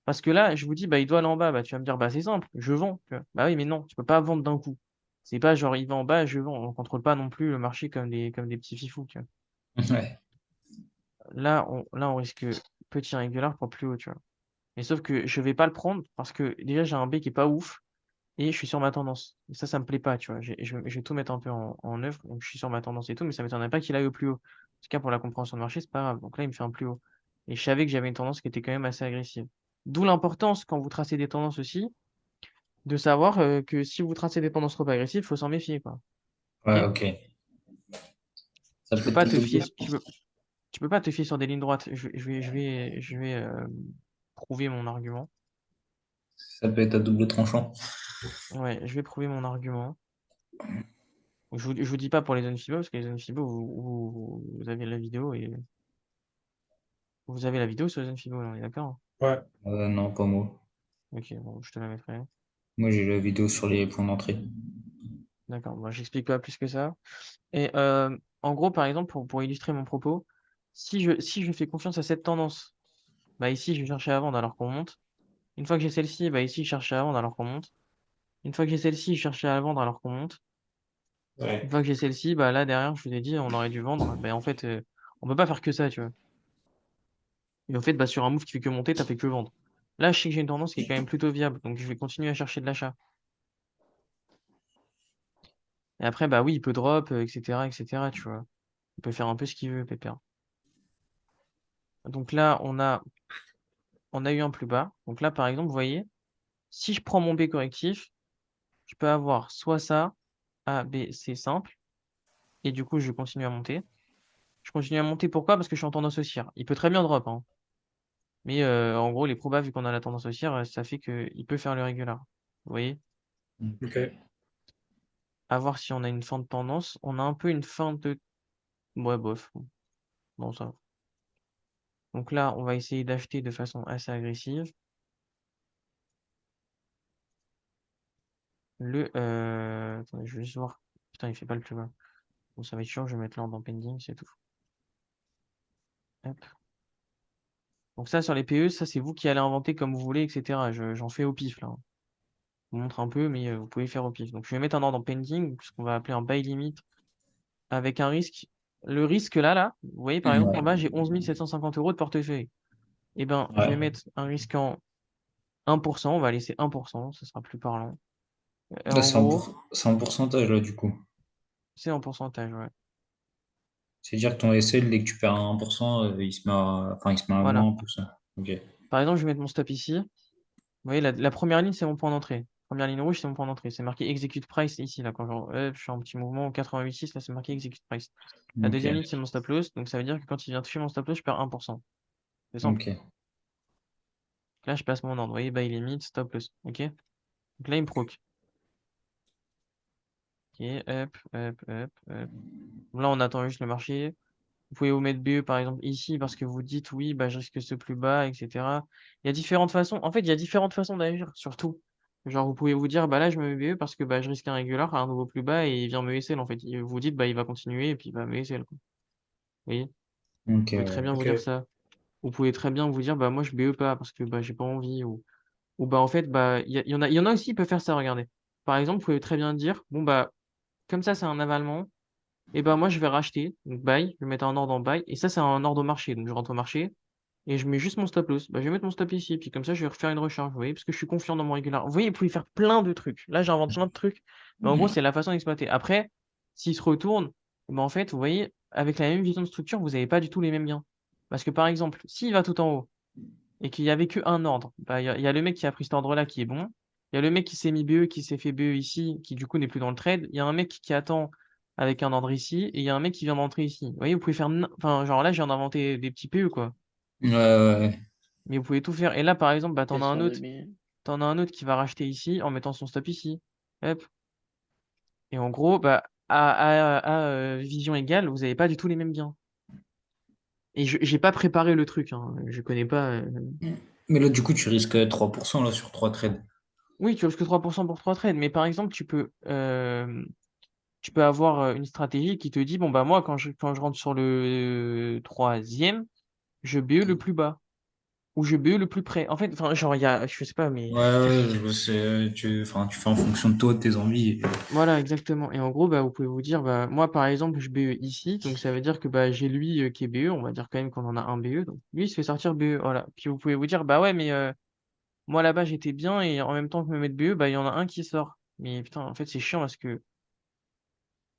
Parce que là, je vous dis, bah, il doit aller en bas. Bah, tu vas me dire, bah, c'est simple, je vends. Tu vois. Bah oui, mais non, tu peux pas vendre d'un coup. C'est pas genre, il va en bas, je vends. On contrôle pas non plus le marché comme des petits fifous, tu vois. Ouais. Là, on risque petit régular pour plus haut, tu vois. Mais sauf que je vais pas le prendre parce que déjà, j'ai un B qui est pas ouf. Et je suis sur ma tendance. Et ça me plaît pas, tu vois. Je vais tout mettre un peu en œuvre. Donc, je suis sur ma tendance et tout, mais ça m'étonnerait pas qu'il aille au plus haut. En tout cas, pour la compréhension de marché, c'est pas grave. Donc là, il me fait un plus haut. Et je savais que j'avais une tendance qui était quand même assez agressive. D'où l'importance, quand vous tracez des tendances aussi, de savoir que si vous tracez des tendances trop agressives, il faut s'en méfier, quoi. Ouais, Ok? ok. Ça Tu peut peux être pas à te fier, double, tu peux pas te fier sur des lignes droites. Je vais prouver mon argument. ça peut être à double tranchant. Ouais, je vais prouver mon argument. Je vous dis pas pour les zones FIBO, parce que les zones FIBO, vous avez la vidéo et vous avez la vidéo sur les zones FIBO, là, on est d'accord? Hein. Ouais. Non, pas moi. Ok, bon, je te la mettrai. Moi, j'ai la vidéo sur les points d'entrée. D'accord, moi j'explique pas plus que ça. Et en gros, par exemple, pour illustrer mon propos, si je fais confiance à cette tendance, bah ici je vais chercher à vendre alors qu'on monte. Une fois que j'ai celle-ci, bah ici je cherche à vendre alors qu'on monte. Une fois que j'ai celle-ci, je cherche à vendre alors qu'on monte. Une Ouais. fois que j'ai celle-ci, bah là derrière, je vous ai dit, on aurait dû vendre. Bah en fait, on peut pas faire que ça, tu vois. Et en fait, bah, sur un move qui fait que monter, t'as fait que vendre. Là, je sais que j'ai une tendance qui est quand même plutôt viable, donc je vais continuer à chercher de l'achat. Et après, bah oui, il peut drop, etc., tu vois. Il peut faire un peu ce qu'il veut, Pépère. Donc là, on a on a eu un plus bas. Donc là, par exemple, vous voyez, si je prends mon B correctif, je peux avoir soit ça, A, B, C simple, et du coup, je continue à monter. Je continue à monter, pourquoi? Parce que je suis en tendance haussière. Il peut très bien drop, hein. Mais en gros, les probas, vu qu'on a la tendance haussière, ça fait qu'il peut faire le régular. Vous voyez? Ok. À voir si on a une fin de tendance. On a un peu une fin de... Ouais, bof. Bon, ça va. Donc là, on va essayer d'acheter de façon assez agressive. Attendez, je vais juste voir. Putain, il fait pas le plus bas. Bon, ça va être chiant, je vais mettre l'ordre en pending, c'est tout. Hop. Donc ça, sur les PE, ça, c'est vous qui allez inventer comme vous voulez, etc. J'en fais au pif, là. Je vous montre un peu, mais vous pouvez faire au pif. Donc je vais mettre un ordre en pending, ce qu'on va appeler un buy limit, avec un risque. Le risque là, vous voyez, par exemple, en Ouais. bas, j'ai 11 750 € de portefeuille. Eh ben, je vais Ouais. mettre un risque en 1%, on va laisser 1%, ça sera plus parlant. Là, En gros, c'est en pourcentage, là, du coup. c'est en pourcentage, ouais. C'est-à-dire que ton SL, dès que tu perds 1%, il se met à Voilà. moins 1%. Ok. Par exemple, je vais mettre mon stop ici. Vous voyez, la première ligne, c'est mon point d'entrée. Première ligne rouge, c'est mon point d'entrée. C'est marqué execute price ici, là, quand je suis en petit mouvement 88,6, là, c'est marqué execute price. La deuxième ligne, Ok. c'est mon stop loss. Donc, ça veut dire que quand il vient toucher mon stop loss, je perds 1%. C'est simple. Ok. Là, je passe mon ordre. Vous voyez, buy limit, stop loss. OK? Donc là, il me proc. OK, hop, hop, hop, hop. Là, on attend juste le marché. Vous pouvez vous mettre BE par exemple ici parce que vous dites oui, bah, je risque ce plus bas, etc. Il y a différentes façons. En fait, il y a différentes façons d'agir, surtout. Genre, vous pouvez vous dire, bah là, je me mets BE parce que bah, je risque un régular à un nouveau plus bas et il vient me SL en fait. Et vous dites, bah, il va continuer et puis il va me SL, quoi. Vous voyez? Vous Ok, pouvez très ouais. bien vous Ok. dire ça. Vous pouvez très bien vous dire, bah, moi, je BE pas parce que bah, j'ai pas envie. Ou bah, en fait, bah, il y en a aussi qui peuvent faire ça, regardez. Par exemple, vous pouvez très bien dire, bon, bah, comme ça, c'est un avalement. Et ben moi je vais racheter, donc buy, je vais mettre un ordre en buy, et ça c'est un ordre au marché, donc je rentre au marché, et je mets juste mon stop loss. Bah, je vais mettre mon stop ici, puis comme ça je vais refaire une recharge, vous voyez, parce que je suis confiant dans mon régular. Vous voyez, vous pouvez faire plein de trucs. Là j'invente plein de trucs, mais en gros c'est la façon d'exploiter. Après, s'il se retourne, ben en fait, vous voyez, avec la même vision de structure, vous n'avez pas du tout les mêmes gains. Parce que par exemple, s'il va tout en haut, et qu'il y avait que un ordre, bah, il y a le mec qui a pris cet ordre-là qui est bon, il y a le mec qui s'est mis BE, qui s'est fait BE ici, qui du coup n'est plus dans le trade, il y a un mec qui attend avec un ordre ici, et il y a un mec qui vient d'entrer ici. Vous voyez, vous pouvez faire, enfin, genre là, je viens d'inventer des petits PE, quoi. Ouais, ouais. Mais vous pouvez tout faire. Et là, par exemple, bah, Question de bien. t'en as un autre qui va racheter ici en mettant son stop ici. Hop. Et en gros, bah, vision égale, vous n'avez pas du tout les mêmes gains. Et j'ai pas préparé le truc, hein. Je connais pas. Mais là, du coup, tu risques 3% là, sur 3 trades. Oui, tu risques 3% pour 3 trades, mais par exemple, tu peux avoir une stratégie qui te dit, bon, bah, moi, quand je rentre sur le troisième, je BE le plus bas, ou je BE le plus près. En fait, enfin, genre, je sais pas, mais Ouais, ouais, enfin, tu fais en fonction de toi, de tes envies. voilà, exactement. Et en gros, bah, vous pouvez vous dire, bah, moi, par exemple, je BE ici, donc ça veut dire que bah, j'ai lui qui est BE, on va dire quand même qu'on en a un BE, donc lui, il se fait sortir BE, voilà. Puis vous pouvez vous dire, bah ouais, mais moi, là-bas, j'étais bien, et en même temps que je me mette BE, bah, il y en a un qui sort. Mais putain, en fait, c'est chiant parce que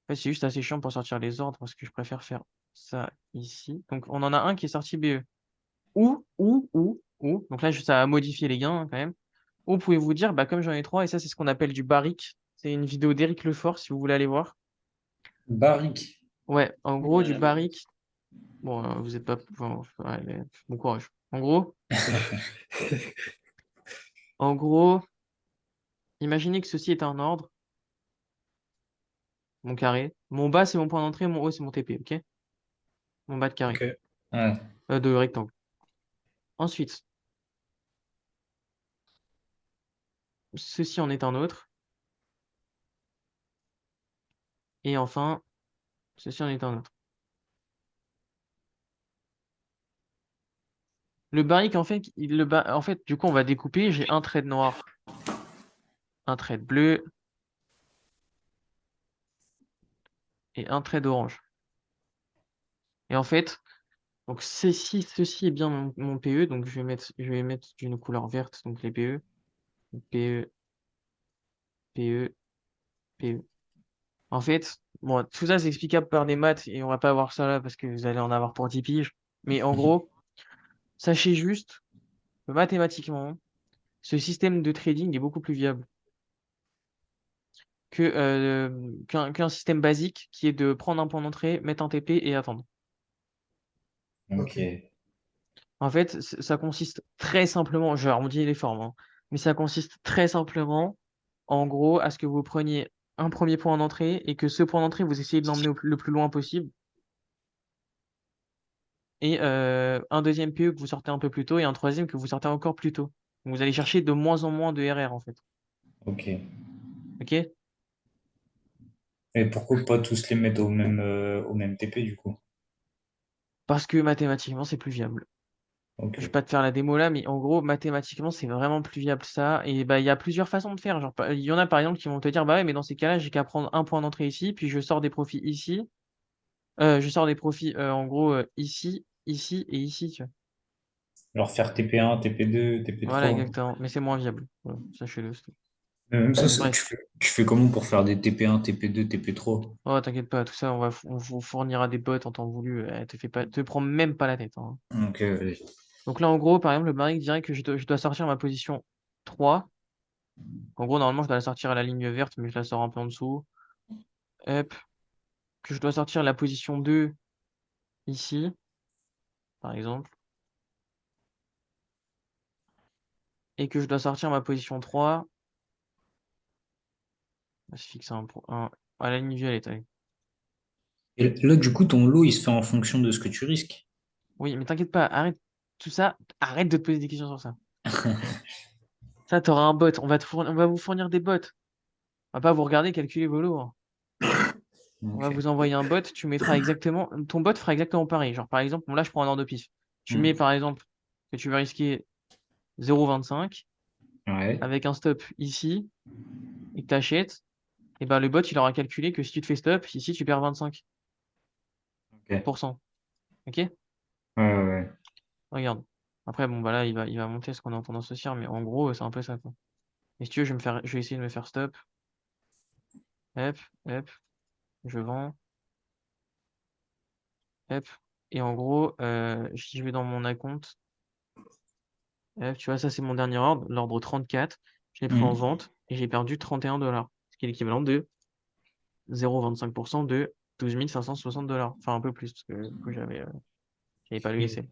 fait, c'est juste assez chiant pour sortir les ordres parce que je préfère faire ça ici. Donc, on en a un qui est sorti BE. Donc là, ça a modifié les gains hein, quand même. Ou pouvez-vous dire, bah, comme j'en ai trois, et ça, c'est ce qu'on appelle du barrique. C'est une vidéo d'Éric Lefort si vous voulez aller voir. Barrique. Ouais, en gros, du Voilà, bah. barrique. Bon, vous êtes pas. Enfin, ouais, mais bon courage. En gros, imaginez que ceci est un ordre, mon carré. Mon bas, c'est mon point d'entrée, mon haut, c'est mon TP, ok? Mon bas de carré. Ok. Ouais. De rectangle. Ensuite, ceci en est un autre. Et enfin, ceci en est un autre. Le barrique, en fait, en fait, du coup, on va découper. J'ai un trait noir, un trait bleu et un trait d'orange. Et en fait, donc ceci est bien mon PE, donc je vais mettre d'une couleur verte, donc les PE, PE, PE, PE. En fait, bon, tout ça c'est explicable par des maths et on va pas voir ça là parce que vous allez en avoir pour 10 piges. Mais en gros, sachez juste mathématiquement, ce système de trading est beaucoup plus viable qu'un système basique qui est de prendre un point d'entrée, mettre un TP et attendre. Ok. En fait, ça consiste très simplement, je vais arrondir les formes, hein, mais ça consiste très simplement, en gros, à ce que vous preniez un premier point d'entrée et que ce point d'entrée, vous essayez de l'emmener le plus loin possible. Et un deuxième PE que vous sortez un peu plus tôt et un troisième que vous sortez encore plus tôt. Donc vous allez chercher de moins en moins de RR en fait. Ok. Ok? Et pourquoi pas tous les mettre au même TP du coup? Parce que mathématiquement, c'est plus viable. Ok. Je vais pas te faire la démo là, mais en gros, mathématiquement, c'est vraiment plus viable ça. Et bah, il y a plusieurs façons de faire. Genre, il y en a par exemple qui vont te dire, bah ouais, mais dans ces cas-là, j'ai qu'à prendre un point d'entrée ici, puis je sors des profits ici. Je sors des profits en gros ici, ici et ici, tu vois. Alors faire TP1, TP2, Voilà, TP3. exactement. Mais c'est moins viable. Voilà, sachez-le. Mais même ça, Bref. tu fais comment pour faire des TP1, TP2, TP3? Oh, t'inquiète pas, tout ça, on vous fournira des bots en temps voulu. Te prends même pas la tête, hein. Ok, allez. Donc là, en gros, par exemple, le Marik dirait que je dois sortir ma position 3. En gros, normalement, je dois la sortir à la ligne verte, mais je la sors un peu en dessous. Hop. Que je dois sortir la position 2 ici, par exemple. Et que je dois sortir ma position 3. On va se fixer à la ligne violette, allez. Et là, du coup, ton lot, il se fait en fonction de ce que tu risques. Oui, mais t'inquiète pas, arrête tout ça. Arrête de te poser des questions sur ça. Ça, t'auras un bot. On va vous fournir des bots. On va pas vous regarder calculer vos lots, hein. On va Ok. vous envoyer un bot, tu mettras exactement, ton bot fera exactement pareil. Genre, par exemple, bon, là, je prends un ordre de pif. Tu mets, Hmm. par exemple, que tu vas risquer 0,25 Ouais. avec un stop ici et que tu achètes, et ben, le bot, il aura calculé que si tu te fais stop, ici, tu perds 25%. Ok. Ok? Ouais, ouais, ouais. Regarde. Après, bon, bah là, il va monter ce qu'on a en tendance haussière, mais en gros, c'est un peu ça, quoi. Et si tu veux, je vais essayer de me faire stop. Hop, hop, je vends. Hop. Et en gros, si je vais dans mon acompte, tu vois, ça c'est mon dernier ordre, l'ordre 34. Je l'ai pris en Hmm. vente et j'ai perdu 31 $, ce qui est l'équivalent de 0,25% de 12 560 $. Enfin, un peu plus, parce que du coup, j'avais pas le laissé.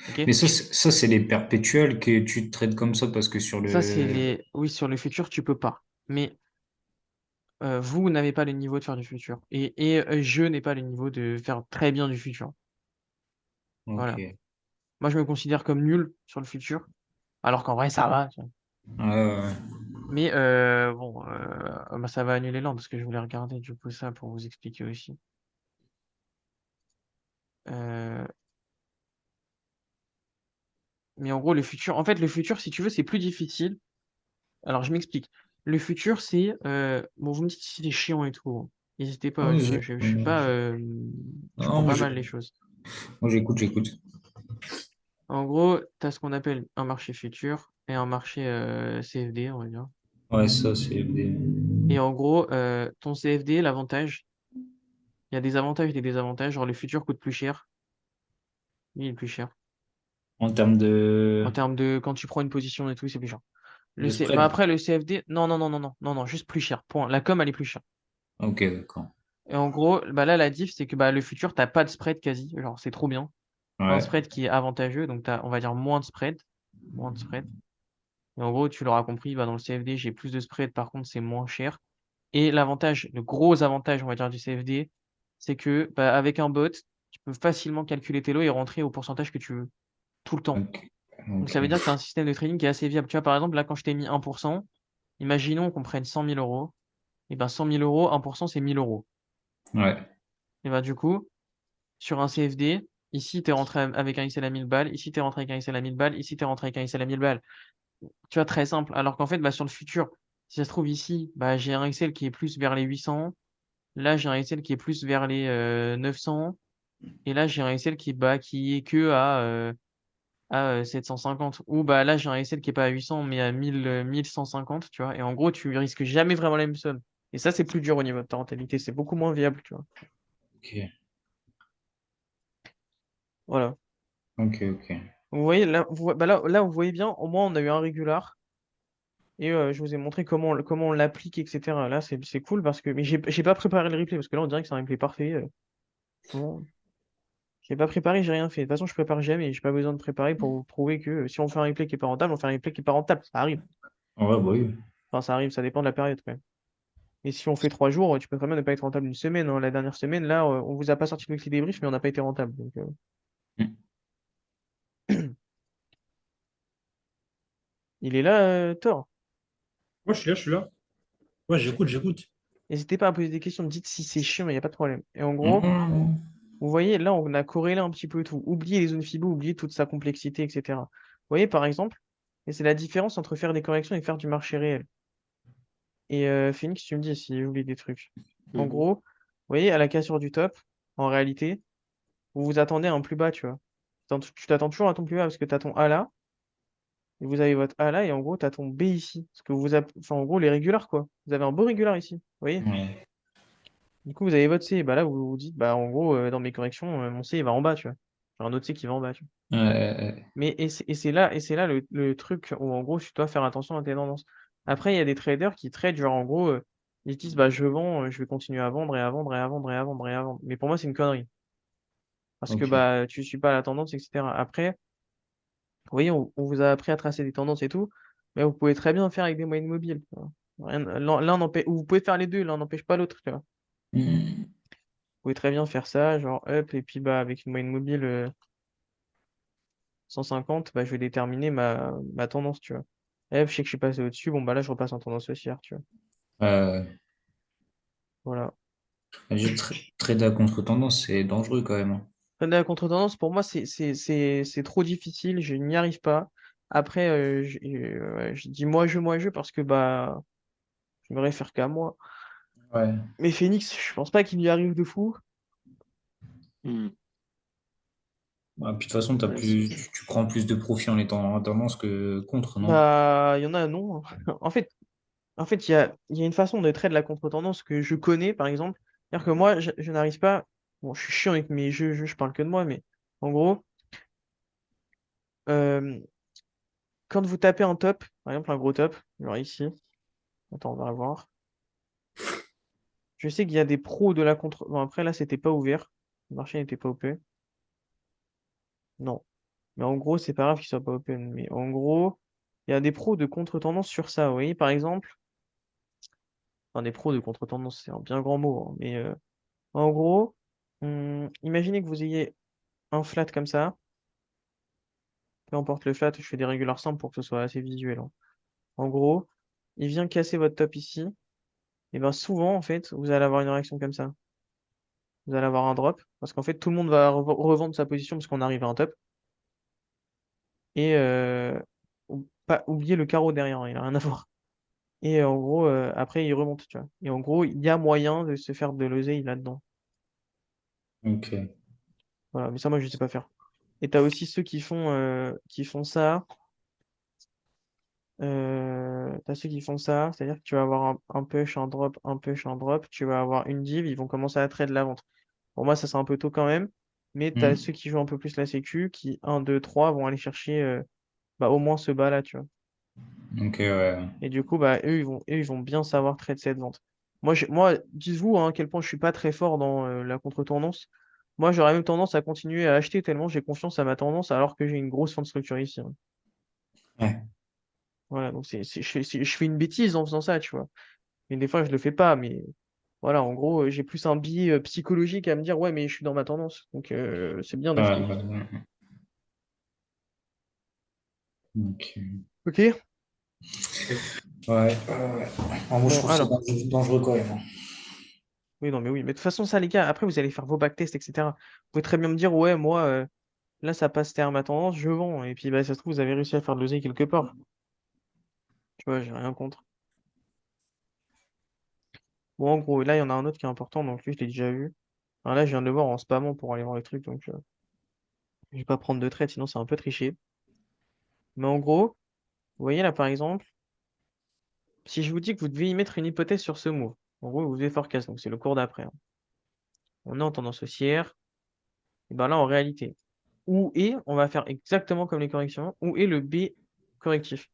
Ok? Mais ça, c'est les perpétuels que tu traites comme ça parce que sur Ça, c'est le. les. Oui, sur le futur, tu peux pas. Mais vous n'avez pas le niveau de faire du futur. Et je n'ai pas le niveau de faire très bien du futur. Voilà. Ok. Moi, je me considère comme nul sur le futur, alors qu'en vrai, ça va, tu vois. Ouais, ouais, ouais. Mais bon, bah, ça va annuler l'ordre parce que je voulais regarder du coup ça pour vous expliquer aussi. Euh, mais en gros, en fait, le futur, si tu veux, c'est plus difficile. Alors, je m'explique. Le futur, c'est, bon, vous me dites si c'est chiant et tout, hein. N'hésitez pas, tu vois, Vas-y. je suis pas, je Non, prends pas mal les choses. moi, j'écoute, j'écoute. En gros, tu as ce qu'on appelle un marché futur et un marché CFD, on va dire. Ouais, ça, c'est des. Et en gros, ton CFD, l'avantage, il y a des avantages et des désavantages. Genre, le futur coûte plus cher. Lui, il est plus cher. En termes En de. termes de quand tu prends une position et tout, c'est plus cher. De Bah spread. après, le CFD, non, non, non, non, non, non, non, juste plus cher. Point. La com, elle est plus chère. Ok, d'accord. Et en gros, bah là, la diff, c'est que bah, le futur, t'as pas de spread quasi. Genre, c'est trop bien. Un Ouais. spread qui est avantageux, donc t'as, on va dire, moins de spread. Moins de spread. Et en gros, tu l'auras compris, bah, dans le CFD, j'ai plus de spread, par contre, c'est moins cher. Et l'avantage, le gros avantage, on va dire, du CFD, c'est que bah, avec un bot, tu peux facilement calculer tes lots et rentrer au pourcentage que tu veux, tout le temps. Ok. Donc Ok. ça veut dire que tu as un système de trading qui est assez viable. Tu vois, par exemple, là, quand je t'ai mis 1%, imaginons qu'on prenne 100 000 euros. Et ben 100 000 euros, 1%, c'est 1 000 euros. Ouais. Et ben du coup, sur un CFD, ici, tu es rentré avec un XL à 1000 balles, ici, tu es rentré avec un XL à 1000 balles, ici, tu es rentré avec un XL à 1000 balles. Tu vois, très simple. Alors qu'en fait, bah, sur le futur, si ça se trouve ici, bah, j'ai un Excel qui est plus vers les 800. Là, j'ai un Excel qui est plus vers les 900. Et là, j'ai un Excel qui est que à 750. Ou bah là, j'ai un Excel qui est pas à 800, mais à 1000, 1150, tu vois. Et en gros, tu risques jamais vraiment la même somme. Et ça, c'est plus dur au niveau de ta rentabilité. C'est beaucoup moins viable, tu vois. Ok. Voilà. Ok, ok. Vous voyez, là, vous voyez bien, au moins, on a eu un régular. Et je vous ai montré comment on l'applique, etc. Là, c'est cool parce que. Mais j'ai pas préparé le replay parce que là, on dirait que c'est un replay parfait. Bon, j'ai pas préparé, j'ai rien fait. De toute façon, je prépare jamais. J'ai pas besoin de préparer pour vous prouver que si on fait un replay qui est pas rentable, on fait un replay qui est pas rentable. Ça arrive. Ouais, bah oui. Enfin, ça arrive, ça dépend de la période quand même. Et si on fait 3 jours, tu peux très bien ne pas être rentable une semaine, hein. La dernière semaine, là, on vous a pas sorti le weekly débrief, mais on n'a pas été rentable. Donc, Mm. il est là, Thor. Moi, je suis là, je suis là. Ouais, j'écoute, j'écoute. N'hésitez pas à poser des questions. Dites si c'est chiant, il n'y a pas de problème. Et en gros, Mm. vous voyez, là, on a corrélé un petit peu tout. Oubliez les zones FIBO, oubliez toute sa complexité, etc. Vous voyez, par exemple, et c'est la différence entre faire des corrections et faire du marché réel. Et Phoenix, tu me dis si vous oubliez des trucs. En Mhm. gros, vous voyez, à la cassure du top, en réalité, vous vous attendez à un plus bas, tu vois. Tu t'attends toujours à ton plus bas parce que tu as ton A là, et vous avez votre A là, et en gros, tu as ton B ici. Parce que enfin, en gros, les régulars, quoi. Vous avez un beau régular ici, vous voyez? Ouais. Du coup, vous avez votre C, et bah là, vous vous dites, bah en gros, dans mes corrections, mon C, il va en bas, tu vois. J'ai un autre C qui va en bas, tu vois. Ouais. Mais et c'est là le truc où en gros tu dois faire attention à tes tendances. Après, il y a des traders qui tradent, genre en gros, ils disent bah je vends, je vais continuer à vendre et à vendre et à vendre et à vendre et à vendre. Mais pour moi, c'est une connerie. Parce que Ok. bah tu suis pas la tendance, etc. Après, vous voyez, on vous a appris à tracer des tendances et tout, mais vous pouvez très bien faire avec des moyennes mobiles, tu vois. L'un n'empêche, ou vous pouvez faire les deux, l'un n'empêche pas l'autre, tu vois. Vous Mm. pouvez très bien faire ça, genre up, et puis bah avec une moyenne mobile 150, bah, je vais déterminer ma tendance, tu vois. Et je sais que je suis passé au-dessus, bon, bah là, je repasse en tendance haussière, tu vois. Euh, Voilà. Trader à contre-tendance, c'est dangereux quand même, hein. La contre-tendance, pour moi, c'est trop difficile, je n'y arrive pas. Après, je dis moi, je, parce que, bah, je me réfère qu'à moi. Ouais. Mais Phoenix, je pense pas qu'il y arrive de fou. Mhm. Puis de toute façon, Ouais, c'est sûr. tu prends plus de profit en étant en tendance que contre, non? Bah, il y en a, non. En fait, il y a une façon de trade la contre-tendance que je connais, par exemple. C'est-à-dire que moi, je n'arrive pas. Bon, je suis chiant avec mes jeux, je parle que de moi, mais en gros, euh, quand vous tapez un top, par exemple un gros top, genre ici, attends, on va voir. Je sais qu'il y a des pros de la contre. Bon, après, là, c'était pas ouvert. Le marché n'était pas open. Non. Mais en gros, c'est pas grave qu'il soit pas open. Mais en gros, il y a des pros de contre-tendance sur ça. Vous voyez, par exemple, enfin, des pros de contre-tendance, c'est un bien grand mot, hein, mais en gros, imaginez que vous ayez un flat comme ça. Peu importe le flat, je fais des régulars simples pour que ce soit assez visuel, hein. En gros, il vient casser votre top ici. Et bien souvent, en fait, vous allez avoir une réaction comme ça. Vous allez avoir un drop, parce qu'en fait, tout le monde va revendre sa position parce qu'on arrive à un top. Et pas oublier le carreau derrière, hein, il a rien à voir. Et en gros, après, il remonte, tu vois. Et en gros, il y a moyen de se faire de l'oseille là-dedans. Ok. Voilà, mais ça, moi, je sais pas faire. Et t'as aussi ceux qui font ça. T'as ceux qui font ça, c'est-à-dire que tu vas avoir un push, un drop, un push, un drop, tu vas avoir une div, ils vont commencer à trade la vente. Pour moi, ça c'est un peu tôt quand même, mais t'as Hmm. ceux qui jouent un peu plus la sécu, qui 1, 2, 3 vont aller chercher bah, au moins ce bas là, tu vois. Ok, ouais. Et du coup, bah, eux, ils vont bien savoir trade cette vente. Moi, dites-vous hein, à quel point je suis pas très fort dans la contre-tendance. Moi, j'aurais même tendance à continuer à acheter tellement j'ai confiance à ma tendance alors que j'ai une grosse fin de structure ici, hein. Ouais. Voilà, donc je fais une bêtise en faisant ça, tu vois. Mais des fois, je le fais pas. Mais voilà, en gros, j'ai plus un biais psychologique à me dire, ouais, mais je suis dans ma tendance. Donc, c'est bien Ouais, d'acheter. ouais, ouais. Ok. Ok? Ouais, ouais. Alors, moi, je Bon, trouve ça alors. dangereux quand même, hein. Oui, non, mais oui. Mais de toute façon, ça, les gars, après, vous allez faire vos backtests, etc. Vous pouvez très bien me dire, ouais, moi, là, ça passe terme ma tendance, je vends. Et puis, bah, ça se trouve, vous avez réussi à faire de l'oseille quelque part. Tu vois, j'ai rien contre. Bon, en gros, là, il y en a un autre qui est important. Donc, lui, je l'ai déjà vu. Alors là, je viens de le voir en spammant pour aller voir les trucs. Donc, je vais pas prendre de trade, sinon, c'est un peu triché. Mais en gros, vous voyez là, par exemple, si je vous dis que vous devez y mettre une hypothèse sur ce move, en gros, vous devez forecast, donc c'est le cours d'après, hein. On est en tendance haussière, et ben là, en réalité, où est, on va faire exactement comme les corrections, où est le B correctif?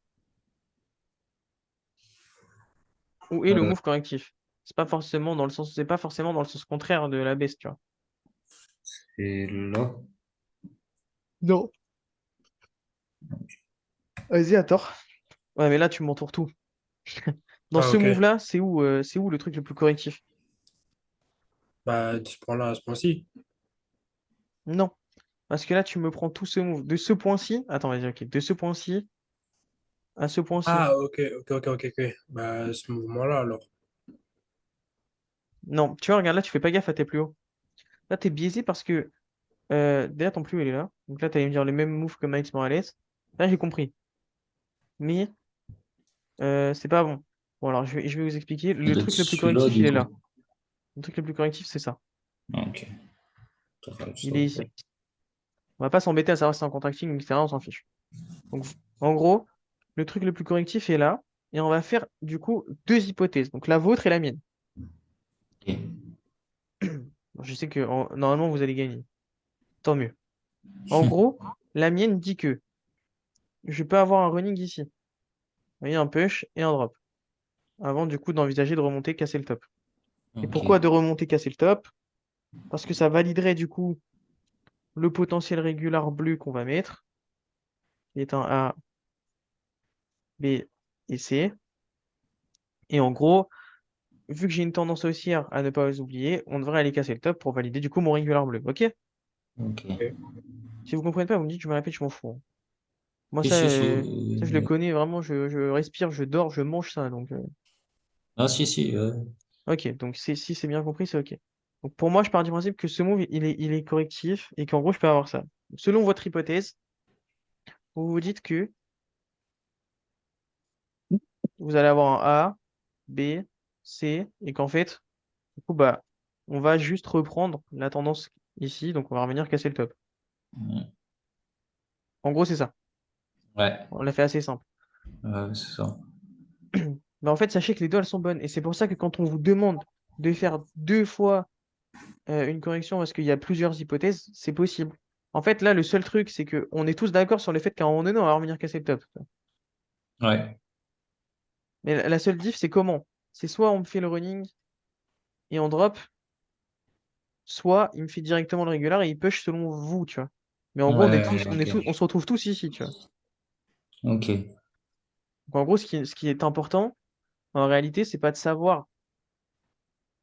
Où est le Euh, move correctif? C'est pas forcément dans le sens, c'est pas forcément dans le sens contraire de la baisse, tu vois. c'est là. Non. Vas-y, attends. Ouais, mais là, tu m'entoures tout. Dans Ah, ce ok. move-là, c'est où le truc le plus correctif? Bah, de ce point-là à ce point-ci. Non. Parce que là, tu me prends tout ce move. De ce point-ci, attends, vas-y, ok. De ce point-ci à ce point-ci. Ah, ok, ok, ok, ok, ok. Bah, ce mouvement-là, alors. Non, tu vois, regarde, là, tu fais pas gaffe à tes plus hauts. Là, t'es biaisé parce que déjà, ton plus haut, il est là. Donc là, t'allais me dire le même move que Miles Morales. Là, j'ai compris. Mais c'est pas bon. Bon, alors, je vais vous expliquer. Ça Le doit être truc le plus celui-là, correctif, du il est coup. là. Le truc le plus correctif, c'est ça. Ah, ok. Ça va, Il ça. est ici. On va pas s'embêter à savoir si c'est en contracting, etc. On s'en fiche. Donc, en gros, le truc le plus correctif est là. Et on va faire, du coup, deux hypothèses. Donc, la vôtre et la mienne. Ok. Bon, je sais que normalement, vous allez gagner. Tant mieux. En gros, la mienne dit que je peux avoir un running ici. Vous voyez, un push et un drop. Avant, du coup, d'envisager de remonter, casser le top. Et Ok. pourquoi de remonter, casser le top? Parce que ça validerait, du coup, le potentiel régular bleu qu'on va mettre, qui est un A, B et C. Et en gros, vu que j'ai une tendance haussière à ne pas les oublier, on devrait aller casser le top pour valider, du coup, mon régular bleu. OK? Ok. Ok. Si vous comprenez pas, vous me dites, je me répète, je m'en fous, hein. Moi, Si, si, si. ça, je le connais vraiment, je respire, je dors, je mange ça. Donc, Ah, si, si. ok, donc si c'est bien compris, c'est ok. Donc pour moi, je pars du principe que ce move, il est correctif et qu'en gros, je peux avoir ça. Selon votre hypothèse, vous vous dites que vous allez avoir un A, B, C, et qu'en fait, du coup, bah, on va juste reprendre la tendance ici, donc on va revenir casser le top. En gros, c'est ça. Ouais. On l'a fait assez simple. C'est ça. Mais en fait, sachez que les deux, elles sont bonnes. Et c'est pour ça que quand on vous demande de faire deux fois une correction parce qu'il y a plusieurs hypothèses, c'est possible. En fait, là, le seul truc, c'est que on est tous d'accord sur le fait qu'à un moment donné, on va revenir casser le top. Ouais. Mais la seule diff, c'est comment? C'est soit on me fait le running et on drop, soit il me fait directement le régular et il push selon vous, tu vois. Mais en gros, Ouais, ok. on se retrouve tous ici, tu vois. Ok. Donc en gros, ce qui est important, en réalité, c'est pas de savoir.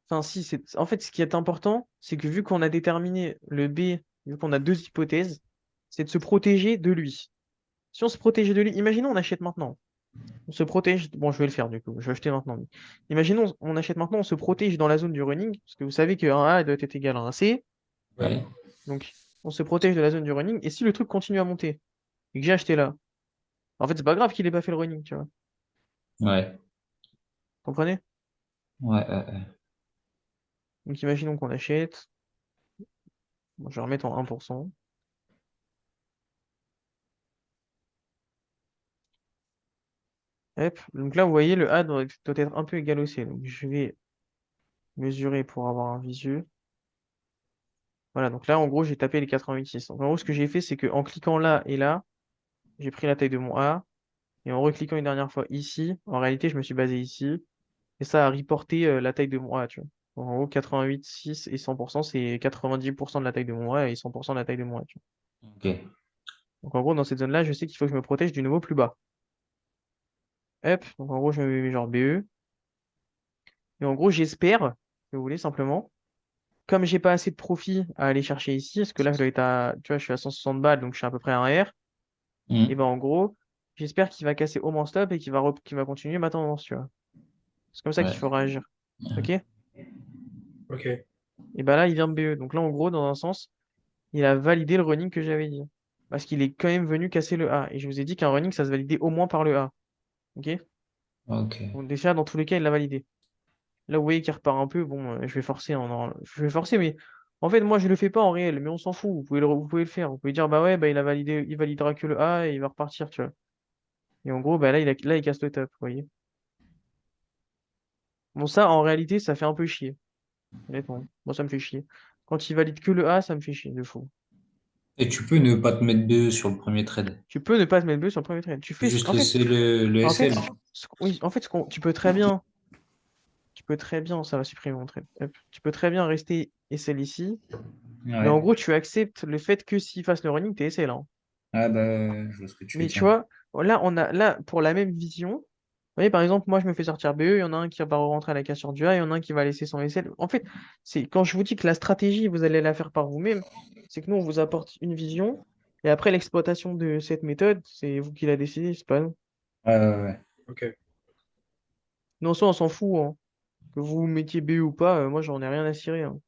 Enfin, si, en fait, ce qui est important, c'est que vu qu'on a déterminé le B, vu qu'on a deux hypothèses, c'est de se protéger de lui. Si on se protégeait de lui, imaginons on achète maintenant. On se protège. Bon, je vais le faire du coup. Je vais acheter maintenant. Mais imaginons on achète maintenant, on se protège dans la zone du running, parce que vous savez qu'un A doit être égal à un C. Ouais. Donc, on se protège de la zone du running. Et si le truc continue à monter et que j'ai acheté là, en fait, c'est pas grave qu'il ait pas fait le running, tu vois. Ouais. Comprenez? Ouais. Donc, imaginons qu'on achète. Bon, je vais remettre en 1%. Hop. Donc là, vous voyez, le A doit être un peu égal au C. Donc, je vais mesurer pour avoir un visu. Voilà, donc là, en gros, j'ai tapé les 88,6. Donc, en gros, ce que j'ai fait, c'est qu'en cliquant là et là, j'ai pris la taille de mon A. Et en recliquant une dernière fois ici, en réalité, je me suis basé ici. Et ça a reporté la taille de mon A, tu vois. Donc, en gros, 88,6 et 100%, c'est 90% de la taille de mon A et 100% de la taille de mon A, tu vois. Ok. Donc, en gros, dans cette zone-là, je sais qu'il faut que je me protège du niveau plus bas. Hop, donc en gros, je me mets genre BE. Et en gros, j'espère, si vous voulez, simplement, comme j'ai pas assez de profit à aller chercher ici, parce que là, je dois être à, tu vois, je suis à 160 balles, donc je suis à peu près à un R. Et Hmm. ben, en gros, j'espère qu'il va casser au moins stop et qu'il va continuer ma tendance, tu vois. C'est comme ça qu'il Ouais. faut réagir. Ok? Ok. Et bah là, il vient de BE. Donc là, en gros, dans un sens, il a validé le running que j'avais dit. Parce qu'il est quand même venu casser le A. Et je vous ai dit qu'un running, ça se validait au moins par le A. Ok? Ok. Donc déjà, dans tous les cas, il l'a validé. Là, vous voyez qu'il repart un peu. Bon, je vais forcer. Je vais forcer, mais en fait, moi, je le fais pas en réel. Mais on s'en fout. Vous pouvez le faire. Vous pouvez dire, bah ouais, bah il a validé, il validera que le A et il va repartir, tu vois. Et en gros, bah là, là, il casse le top, vous voyez. Bon, ça, en réalité, ça fait un peu chier. Honnêtement. Moi, ça me fait chier. Quand il valide que le A, ça me fait chier de fou. Et tu peux ne pas te mettre BE sur le premier trade. Tu peux ne pas te mettre bleu sur le premier trade. Tu fais, Juste laisser le en fait, SL. oui, en fait, tu peux très bien, ça va supprimer mon trade. Hop. Tu peux très bien rester SL ici, mais en Ouais. gros, tu acceptes le fait que s'il fasse le running, t'es SL, hein. Ah bah, je vois ce que tu veux Mais tu dire. vois, là, pour la même vision, vous voyez, par exemple, moi, je me fais sortir BE, il y en a un qui va rentrer à la cassure du A, il y en a un qui va laisser son SL. En fait, c'est quand je vous dis que la stratégie, vous allez la faire par vous-même, c'est que nous, on vous apporte une vision, et après, l'exploitation de cette méthode, c'est vous qui la décidez, c'est pas nous. Ouais, ouais, ouais. Ok. Non, ça, on s'en fout, hein. Que vous mettiez BE ou pas, moi, j'en ai rien à cirer, hein.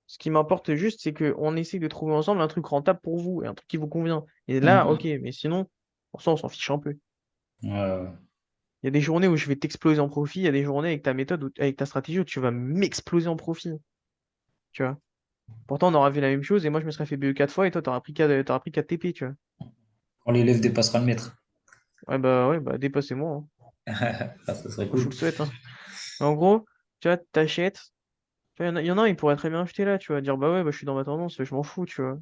Ce qui m'importe juste, c'est qu'on essaie de trouver ensemble un truc rentable pour vous, et un truc qui vous convient. Et là, ok, Mhm. mais sinon, pour ça, on s'en fiche un peu. Ouais, ouais. Il y a des journées où je vais t'exploser en profit, il y a des journées avec ta méthode, avec ta stratégie où tu vas m'exploser en profit. Tu vois. Pourtant, on aura vu la même chose et moi, je me serais fait BE 4 fois et toi, t'auras pris 4 TP, tu vois. Quand l'élève dépassera le maître. Ouais, bah, dépassez-moi, hein. Ah, ça serait Je vous cool. le souhaite, hein. Mais en gros, tu vois, t'achètes. Tu vois, il y en a un, il pourrait très bien acheter là, tu vois. Dire, bah ouais, bah, je suis dans ma tendance, je m'en fous, tu vois.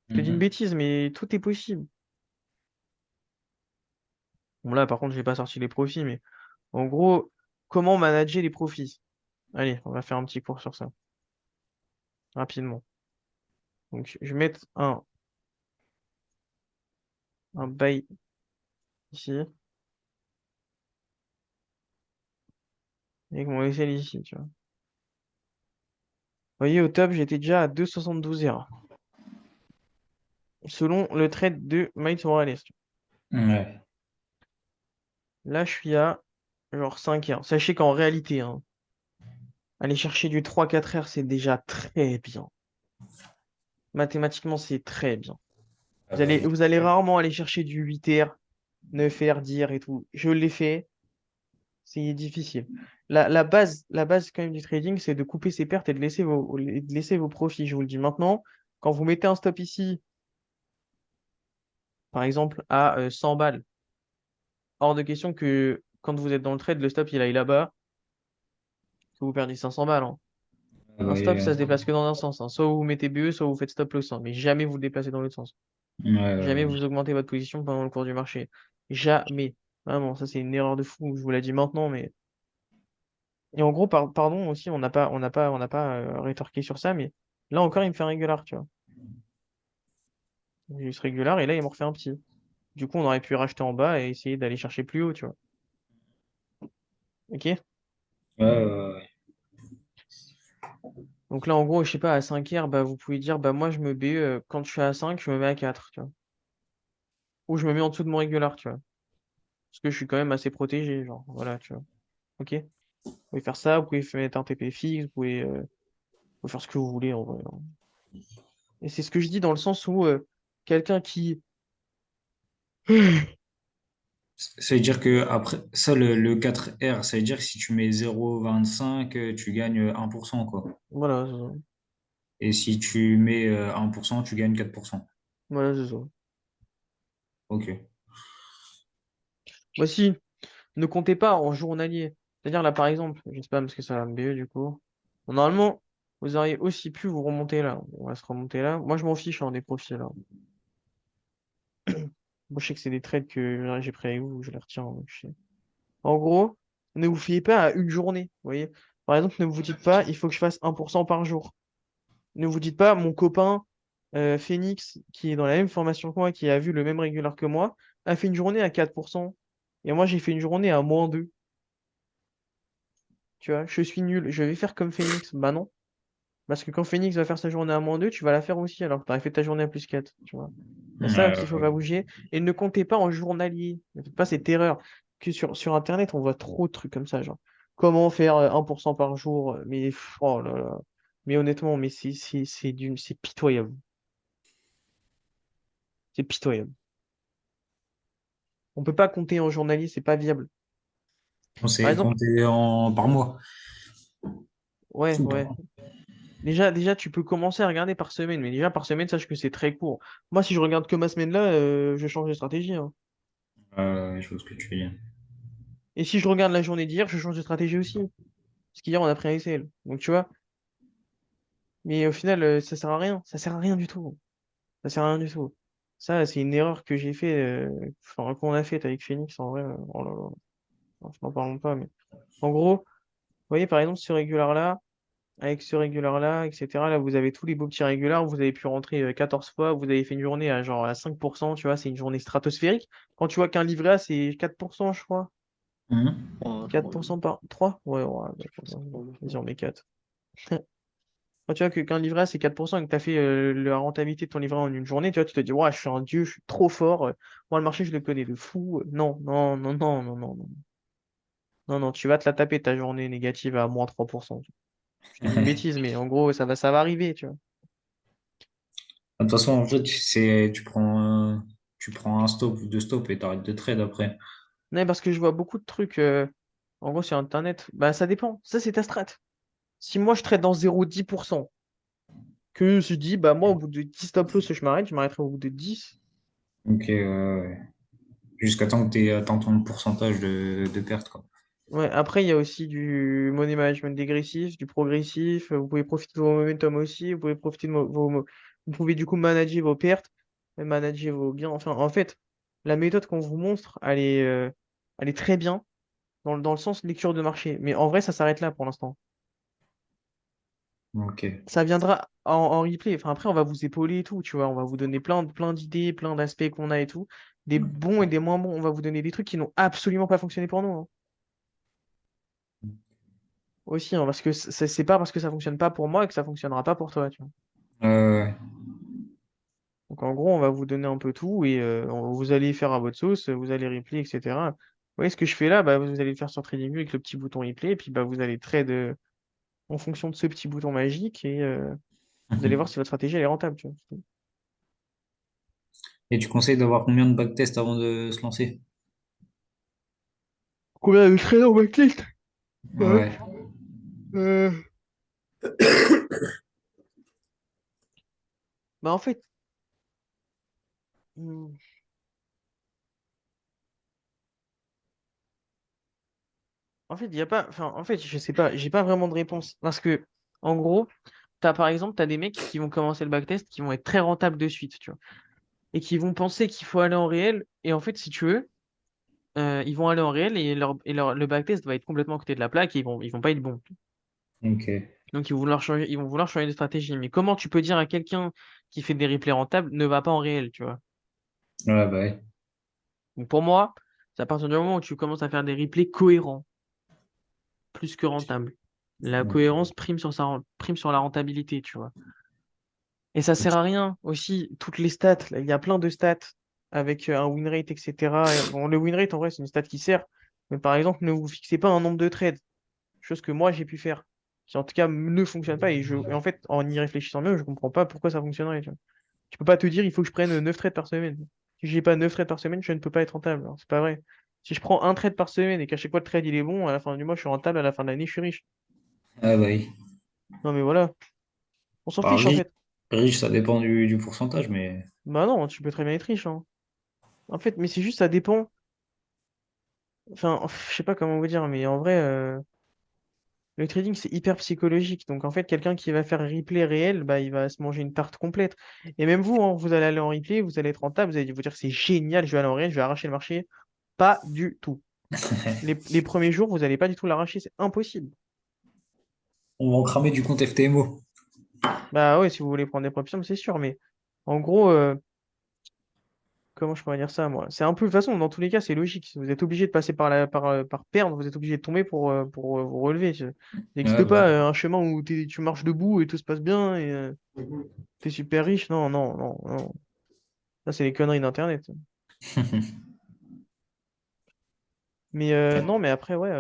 Je te dis une Mhm. bêtise, mais tout est possible. Bon, là, par contre, j'ai pas sorti les profits, mais en gros, comment manager les profits? Allez, on va faire un petit cours sur ça, rapidement. Donc, je vais mettre un buy ici. Avec mon SL ici, tu vois. Vous voyez, au top, j'étais déjà à 2,72 R. Selon le trade de Miles Morales. Ouais. Là, je suis à genre 5 R. Sachez qu'en réalité, hein, aller chercher du 3-4 R, c'est déjà très bien. Mathématiquement, c'est très bien. Ah Vous bah allez, oui. vous allez rarement aller chercher du 8 R, 9 R, 10 R et tout. Je l'ai fait, c'est difficile. La base quand même du trading, c'est de couper ses pertes et de laisser vos profits. Je vous le dis maintenant, quand vous mettez un stop ici, par exemple, à 100 balles, hors de question que quand vous êtes dans le trade, le stop il aille là-bas, que vous perdez 500 balles, hein. Ah bah Un oui, stop, ça se déplace que dans un sens, hein. Soit vous mettez BE, soit vous faites stop loss, hein. Mais jamais vous le déplacez dans l'autre sens. ouais, ouais, Jamais ouais. vous augmentez votre position pendant le cours du marché. Jamais. Vraiment, ça c'est une erreur de fou. Je vous l'ai dit maintenant, mais. Et en gros, pardon aussi, on n'a pas rétorqué sur ça, mais là encore, il me fait un régular, tu vois. J'ai eu ce régular et là, il me refait un petit. Du coup, on aurait pu racheter en bas et essayer d'aller chercher plus haut, tu vois. Ok? Ouais, ouais, ouais. Donc là, en gros, je sais pas, à 5 R, bah, vous pouvez dire, bah, moi, je me BE, quand je suis à 5 je me mets à 4 tu vois. Ou je me mets en dessous de mon régular, tu vois. Parce que je suis quand même assez protégé, genre, voilà, tu vois. Ok? Vous pouvez faire ça, vous pouvez mettre un TP fixe, vous pouvez faire ce que vous voulez, en vrai, hein. Et c'est ce que je dis dans le sens où quelqu'un qui. Ça veut dire que après ça, le 4R, ça veut dire que si tu mets 0,25, tu gagnes 1%, quoi. Voilà, Et si tu mets 1%, tu gagnes 4%. voilà, c'est ça. Ok. Voici, ne comptez pas en journalier. C'est-à-dire là, par exemple, je sais pas parce que ça va me BE du coup. Bon, normalement, vous auriez aussi pu vous remonter là. On va se remonter là. Moi, je m'en fiche hein, des profils là. Moi, je sais que c'est des trades que j'ai pris avec vous, je les retiens, donc je sais. En gros, ne vous fiez pas à une journée. Vous voyez? Par exemple, ne vous dites pas, il faut que je fasse 1% par jour. Ne vous dites pas, mon copain Phoenix, qui est dans la même formation que moi, qui a vu le même régular que moi, a fait une journée à 4%. Et moi, j'ai fait une journée à -2. Tu vois, je suis nul. Je vais faire comme Phoenix. Bah non. Parce que quand Phoenix va faire sa journée à -2, tu vas la faire aussi, alors que tu as fait ta journée à +4. Tu vois. C'est ça qu'il faut Ouais, pas bouger. Et ne comptez pas en journalier. Ne faites pas cette erreur. Que sur Internet, on voit trop de trucs comme ça, genre. Comment faire 1% par jour? Mais oh là là. Mais honnêtement, mais c'est pitoyable. C'est pitoyable. On peut pas compter en journalier, c'est pas viable. on Par s'est exemple, compté par mois. ouais, Ou ouais. pas. Déjà, tu peux commencer à regarder par semaine, mais déjà par semaine, sache que c'est très court. Moi, si je regarde que ma semaine là, je change de stratégie, hein. Je vois ce que tu veux dire. Et si je regarde la journée d'hier, je change de stratégie aussi. Parce qu'hier, on a pris un SL. Donc tu vois, mais au final, ça sert à rien. Ça sert à rien du tout. Ça sert à rien du tout. Ça, c'est une erreur que j'ai fait, enfin, qu'on a faite avec Phoenix, en vrai. Oh là là. Non, n'en parlons pas, mais. En gros, vous voyez, par exemple, ce régular-là, avec ce régular-là, etc. Là, vous avez tous les beaux petits régulars, vous avez pu rentrer 14 fois, vous avez fait une journée à genre à 5%, tu vois, c'est une journée stratosphérique. Quand tu vois qu'un livret A, c'est 4%, je crois. Mhm. 4% par 3? Ouais, ouais, d'accord. Vas-y, on met 4. Quand tu vois qu'un livret A, c'est 4% et que tu as fait la rentabilité de ton livret en une journée, tu vois, tu te dis, ouais, je suis un dieu, je suis trop fort. Moi, le marché, je le connais de fou. Non, non, non, non, non, non, non. Non, non, tu vas te la taper ta journée négative à moins 3%. Je te dis une bêtise, mais en gros, ça va arriver, tu vois. De toute façon, en fait, tu prends un stop ou deux stops et t'arrêtes de trade après. Non, parce que je vois beaucoup de trucs, en gros, sur Internet. Bah, ça dépend. Ça, c'est ta strat. Si moi, je trade dans 0,10%, que je dis, bah, moi, au bout de 10 stop loss, je m'arrêterai au bout de 10. Ok, ouais. Jusqu'à temps que tu atteint ton pourcentage de perte, quoi. Ouais, après, il y a aussi du money management dégressif, du progressif. Vous pouvez profiter de vos momentum aussi. Vous pouvez profiter de vous pouvez du coup manager vos pertes, manager vos gains. Enfin, en fait, la méthode qu'on vous montre, elle est très bien dans le sens lecture de marché. Mais en vrai, ça s'arrête là pour l'instant. Ok. Ça viendra en replay. Enfin, après, on va vous épauler et tout, tu vois. On va vous donner plein d'idées, plein d'aspects qu'on a et tout. Des bons et des moins bons. On va vous donner des trucs qui n'ont absolument pas fonctionné pour nous, hein. Aussi, hein, parce que c'est pas parce que ça fonctionne pas pour moi que ça fonctionnera pas pour toi, tu vois. Ouais. Donc, en gros, on va vous donner un peu tout et vous allez faire à votre sauce, vous allez replay, etc. Vous voyez ce que je fais là? Bah, vous allez le faire sur TradingView avec le petit bouton replay et puis bah, vous allez trade en fonction de ce petit bouton magique et vous allez voir si votre stratégie elle est rentable, tu vois. Et tu conseilles d'avoir combien de backtests avant de se lancer? Combien de trades en backlist? Ouais. Ouais. Euh, Bah en fait, hmm, il y a pas, enfin, en fait, je sais pas, j'ai pas vraiment de réponse parce que, en gros, par exemple, t'as des mecs qui vont commencer le backtest, qui vont être très rentables de suite, tu vois, et qui vont penser qu'il faut aller en réel, et en fait, si tu veux, ils vont aller en réel le backtest va être complètement à côté de la plaque et ils vont pas être bons. Ok. Donc, ils vont vouloir changer de stratégie. Mais comment tu peux dire à quelqu'un qui fait des replays rentables ne va pas en réel, tu vois? Ouais, bah ouais. Donc, pour moi, c'est à partir du moment où tu commences à faire des replays cohérents, plus que rentables. La Ok. cohérence prime sur la rentabilité, tu vois. Et ça sert à rien aussi, toutes les stats, là, il y a plein de stats avec un win rate, etc. Bon, le win rate, en vrai, c'est une stat qui sert. Mais par exemple, ne vous fixez pas un nombre de trades, chose que moi, j'ai pu faire, qui en tout cas ne fonctionne pas. Et en fait, en y réfléchissant mieux, je comprends pas pourquoi ça fonctionnerait, tu vois. Tu peux pas te dire, il faut que je prenne 9 trades par semaine. Si j'ai pas 9 trades par semaine, je ne peux pas être rentable. Alors, c'est pas vrai. Si je prends un trade par semaine et qu'à chaque fois le trade il est bon, à la fin du mois, je suis rentable, à la fin de l'année, je suis riche. Ah bah oui. Non, mais voilà, on s'en Bah, fiche en riche, fait. riche, ça dépend du pourcentage, mais. Bah non, tu peux très bien être riche, hein. En fait, mais c'est juste, ça dépend. Enfin, je sais pas comment vous dire, mais en vrai, le trading, c'est hyper psychologique. Donc, en fait, quelqu'un qui va faire replay réel, bah, il va se manger une tarte complète. Et même vous, hein, vous allez aller en replay, vous allez être rentable, vous allez vous dire, c'est génial, je vais aller en réel, je vais arracher le marché. Pas du tout. Les premiers jours, vous n'allez pas du tout l'arracher, c'est impossible. On va en cramer du compte FTMO. Bah ouais, si vous voulez prendre des profits, c'est sûr, mais en gros, comment je pourrais dire ça, moi? C'est un peu, de toute façon, dans tous les cas, c'est logique. Vous êtes obligé de passer par perdre, vous êtes obligé de tomber pour vous relever. Il Ouais, n'existe bah pas ouais. un chemin où tu marches debout et tout se passe bien et Mhm. t'es super riche. Non, non, non, non. Ça, c'est les conneries d'Internet. Mais non, mais après, ouais,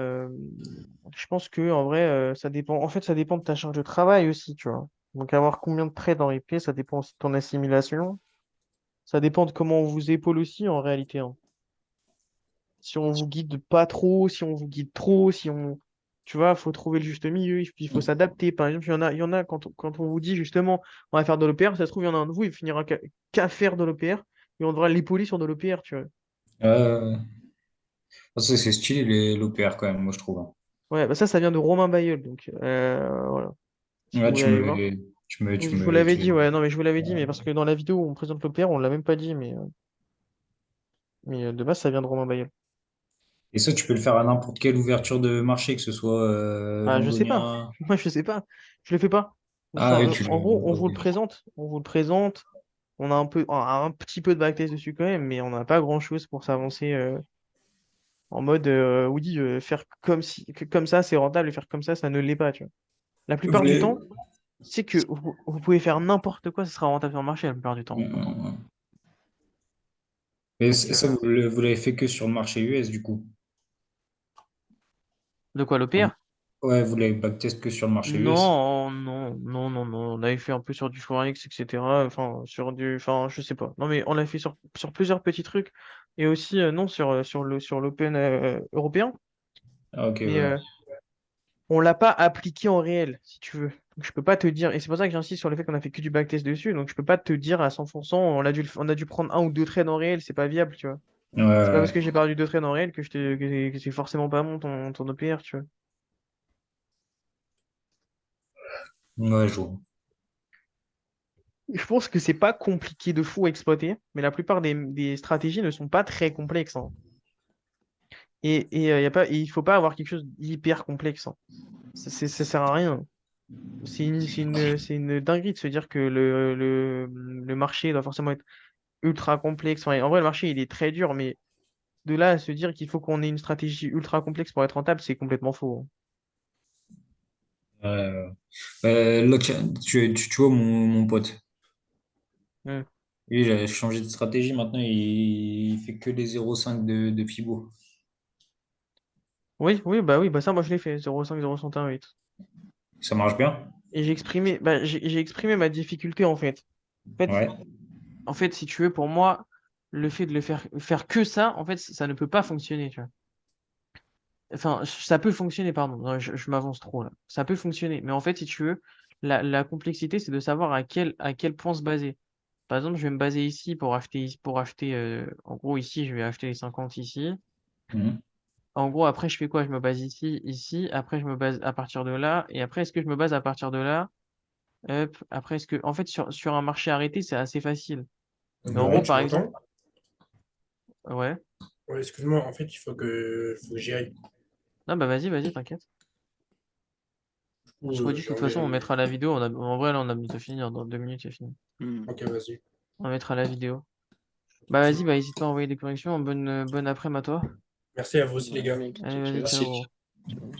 je pense que en vrai, ça dépend. En fait, ça dépend de ta charge de travail aussi, tu vois. Donc, avoir combien de trades dans les pieds, ça dépend aussi de ton assimilation. Ça dépend de comment on vous épaule aussi, en réalité, hein. Si on vous guide pas trop, si on vous guide trop, si on. Tu vois, faut trouver le juste milieu, il faut s'adapter. Par exemple, il y en a quand on vous dit justement, on va faire de l'OPR, ça se trouve, il y en a un de vous, il finira qu'à faire de l'OPR, et on devra l'épauler sur de l'OPR, tu vois. Ouais. C'est stylé l'OPR quand même, moi je trouve, hein. Ouais, bah ça vient de Romain Bayeul, donc voilà. Si vous Ouais, voulez aller voir. Je vous l'avais dit, ouais, non, mais je vous l'avais dit, mais parce que dans la vidéo où on présente l'OPR, on l'a même pas dit, mais de base, ça vient de Romain Bayol. Et ça, tu peux le faire à n'importe quelle ouverture de marché, que ce soit Ah, je sais pas. londonien. Moi, je sais pas. Je le fais pas. Ah oui, En gros, on vous le ok. présente. On vous le présente. On a un petit peu de backtest dessus quand même, mais on n'a pas grand-chose pour s'avancer en mode, oui, faire comme ça, c'est rentable, et faire comme ça ne l'est pas, tu vois. La Vous plupart du voulez... temps, c'est que vous pouvez faire n'importe quoi, ce sera rentable sur le marché la plupart du temps. Mais Donc, ça, vous l'avez fait que sur le marché US, du coup. de quoi l'OPR? Ouais, vous l'avez backtest que sur le marché US. Non, non, non, non, non. On avait fait un peu sur du Forex, etc. Enfin, enfin, je sais pas. Non, mais on l'a fait sur plusieurs petits trucs. Et aussi, non, sur l'Open européen. Ah, ok, Mais ouais. on l'a pas appliqué en réel, si tu veux. Donc, je peux pas te dire. Et c'est pour ça que j'insiste sur le fait qu'on a fait que du backtest dessus. Donc, je peux pas te dire à 100%, on a dû prendre un ou deux trades en réel. C'est pas viable, tu vois. Ouais, C'est pas parce ouais, que j'ai perdu deux trades en réel que c'est forcément pas bon ton OPR, tu vois. ouais, je vois. Je pense que c'est pas compliqué de fou à exploiter, mais la plupart des stratégies ne sont pas très complexes, hein. Y a pas, et il faut pas avoir quelque chose d'hyper complexe, hein. Ça sert à rien. C'est une dinguerie de se dire que le marché doit forcément être ultra complexe. Enfin, en vrai, le marché, il est très dur, mais de là à se dire qu'il faut qu'on ait une stratégie ultra complexe pour être rentable, c'est complètement faux, Ouais, là, tu vois mon pote. hein. Lui, il a changé de stratégie. Maintenant, il fait que les 0,5 de Fibo. Oui, bah ça, moi, je l'ai fait, 0,5, 0,118. Ça marche bien? Et j'ai exprimé ma difficulté, en fait. En fait, Ouais. En fait, si tu veux, pour moi, le fait de faire que ça, en fait, ça ne peut pas fonctionner, tu vois. Enfin, ça peut fonctionner, pardon. Non, je m'avance trop là. Ça peut fonctionner, mais en fait, si tu veux, la complexité, c'est de savoir à quel point se baser. Par exemple, je vais me baser ici pour acheter, en gros, ici, je vais acheter les 50 ici. Mhm. En gros, après, je fais quoi? Je me base ici, ici. Après, je me base à partir de là. Et après, est-ce que je me base à partir de là? Hop. Après, en fait, sur un marché arrêté, c'est assez facile. Mais en Ouais, gros, tu par exemple, m'entends? ouais. Ouais, excuse-moi, en fait, faut que j'y aille. Non, bah vas-y, t'inquiète. On se redit, de Je toute façon, on reviens. mettra la vidéo. En vrai, là, on a bientôt fini. Dans 2 minutes, c'est fini. Hmm. Ok, vas-y. On mettra la vidéo. Bah vas-y, bah n'hésite pas à envoyer des corrections. Bonne après-midi à toi. Merci à vous aussi, les Ouais, gars. mec, Allez, ciao, vas-y, ciao. ciao, Merci. gros. Ciao.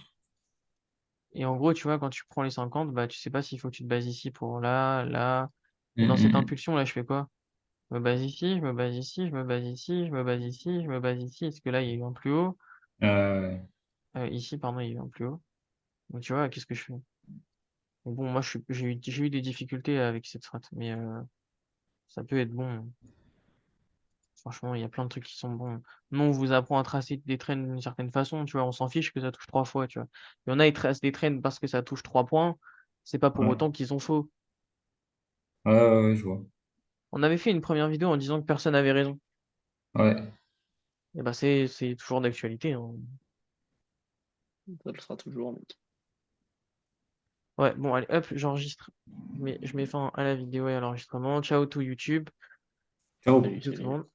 Et en gros, tu vois, quand tu prends les 50, bah tu sais pas s'il faut que tu te bases ici pour là, là. Et dans cette Mhm. impulsion, là, je fais quoi? Je me base ici, je me base ici, je me base ici, je me base ici, je me base ici. Est-ce que là, il est en plus haut? Ici, pardon, il est en plus haut. Donc tu vois, qu'est-ce que je fais? Donc, bon, moi, j'ai eu des difficultés avec cette strat, mais ça peut être bon. Franchement, il y a plein de trucs qui sont bons. Nous, on vous apprend à tracer des traînes d'une certaine façon, tu vois, on s'en fiche que ça touche 3 fois, tu vois. Il y en a, ils tracent des traînes parce que ça touche 3 points, c'est pas pour Ouais. autant qu'ils ont faux. Ouais, je vois. On avait fait une première vidéo en disant que personne n'avait raison. Ouais. Et bah, c'est toujours d'actualité, hein. Ça le sera toujours, mec. Ouais, bon, allez, hop, j'enregistre. Je mets fin à la vidéo et à l'enregistrement. Ciao tout YouTube. Ciao. Salut, Bisous tout le salut. monde.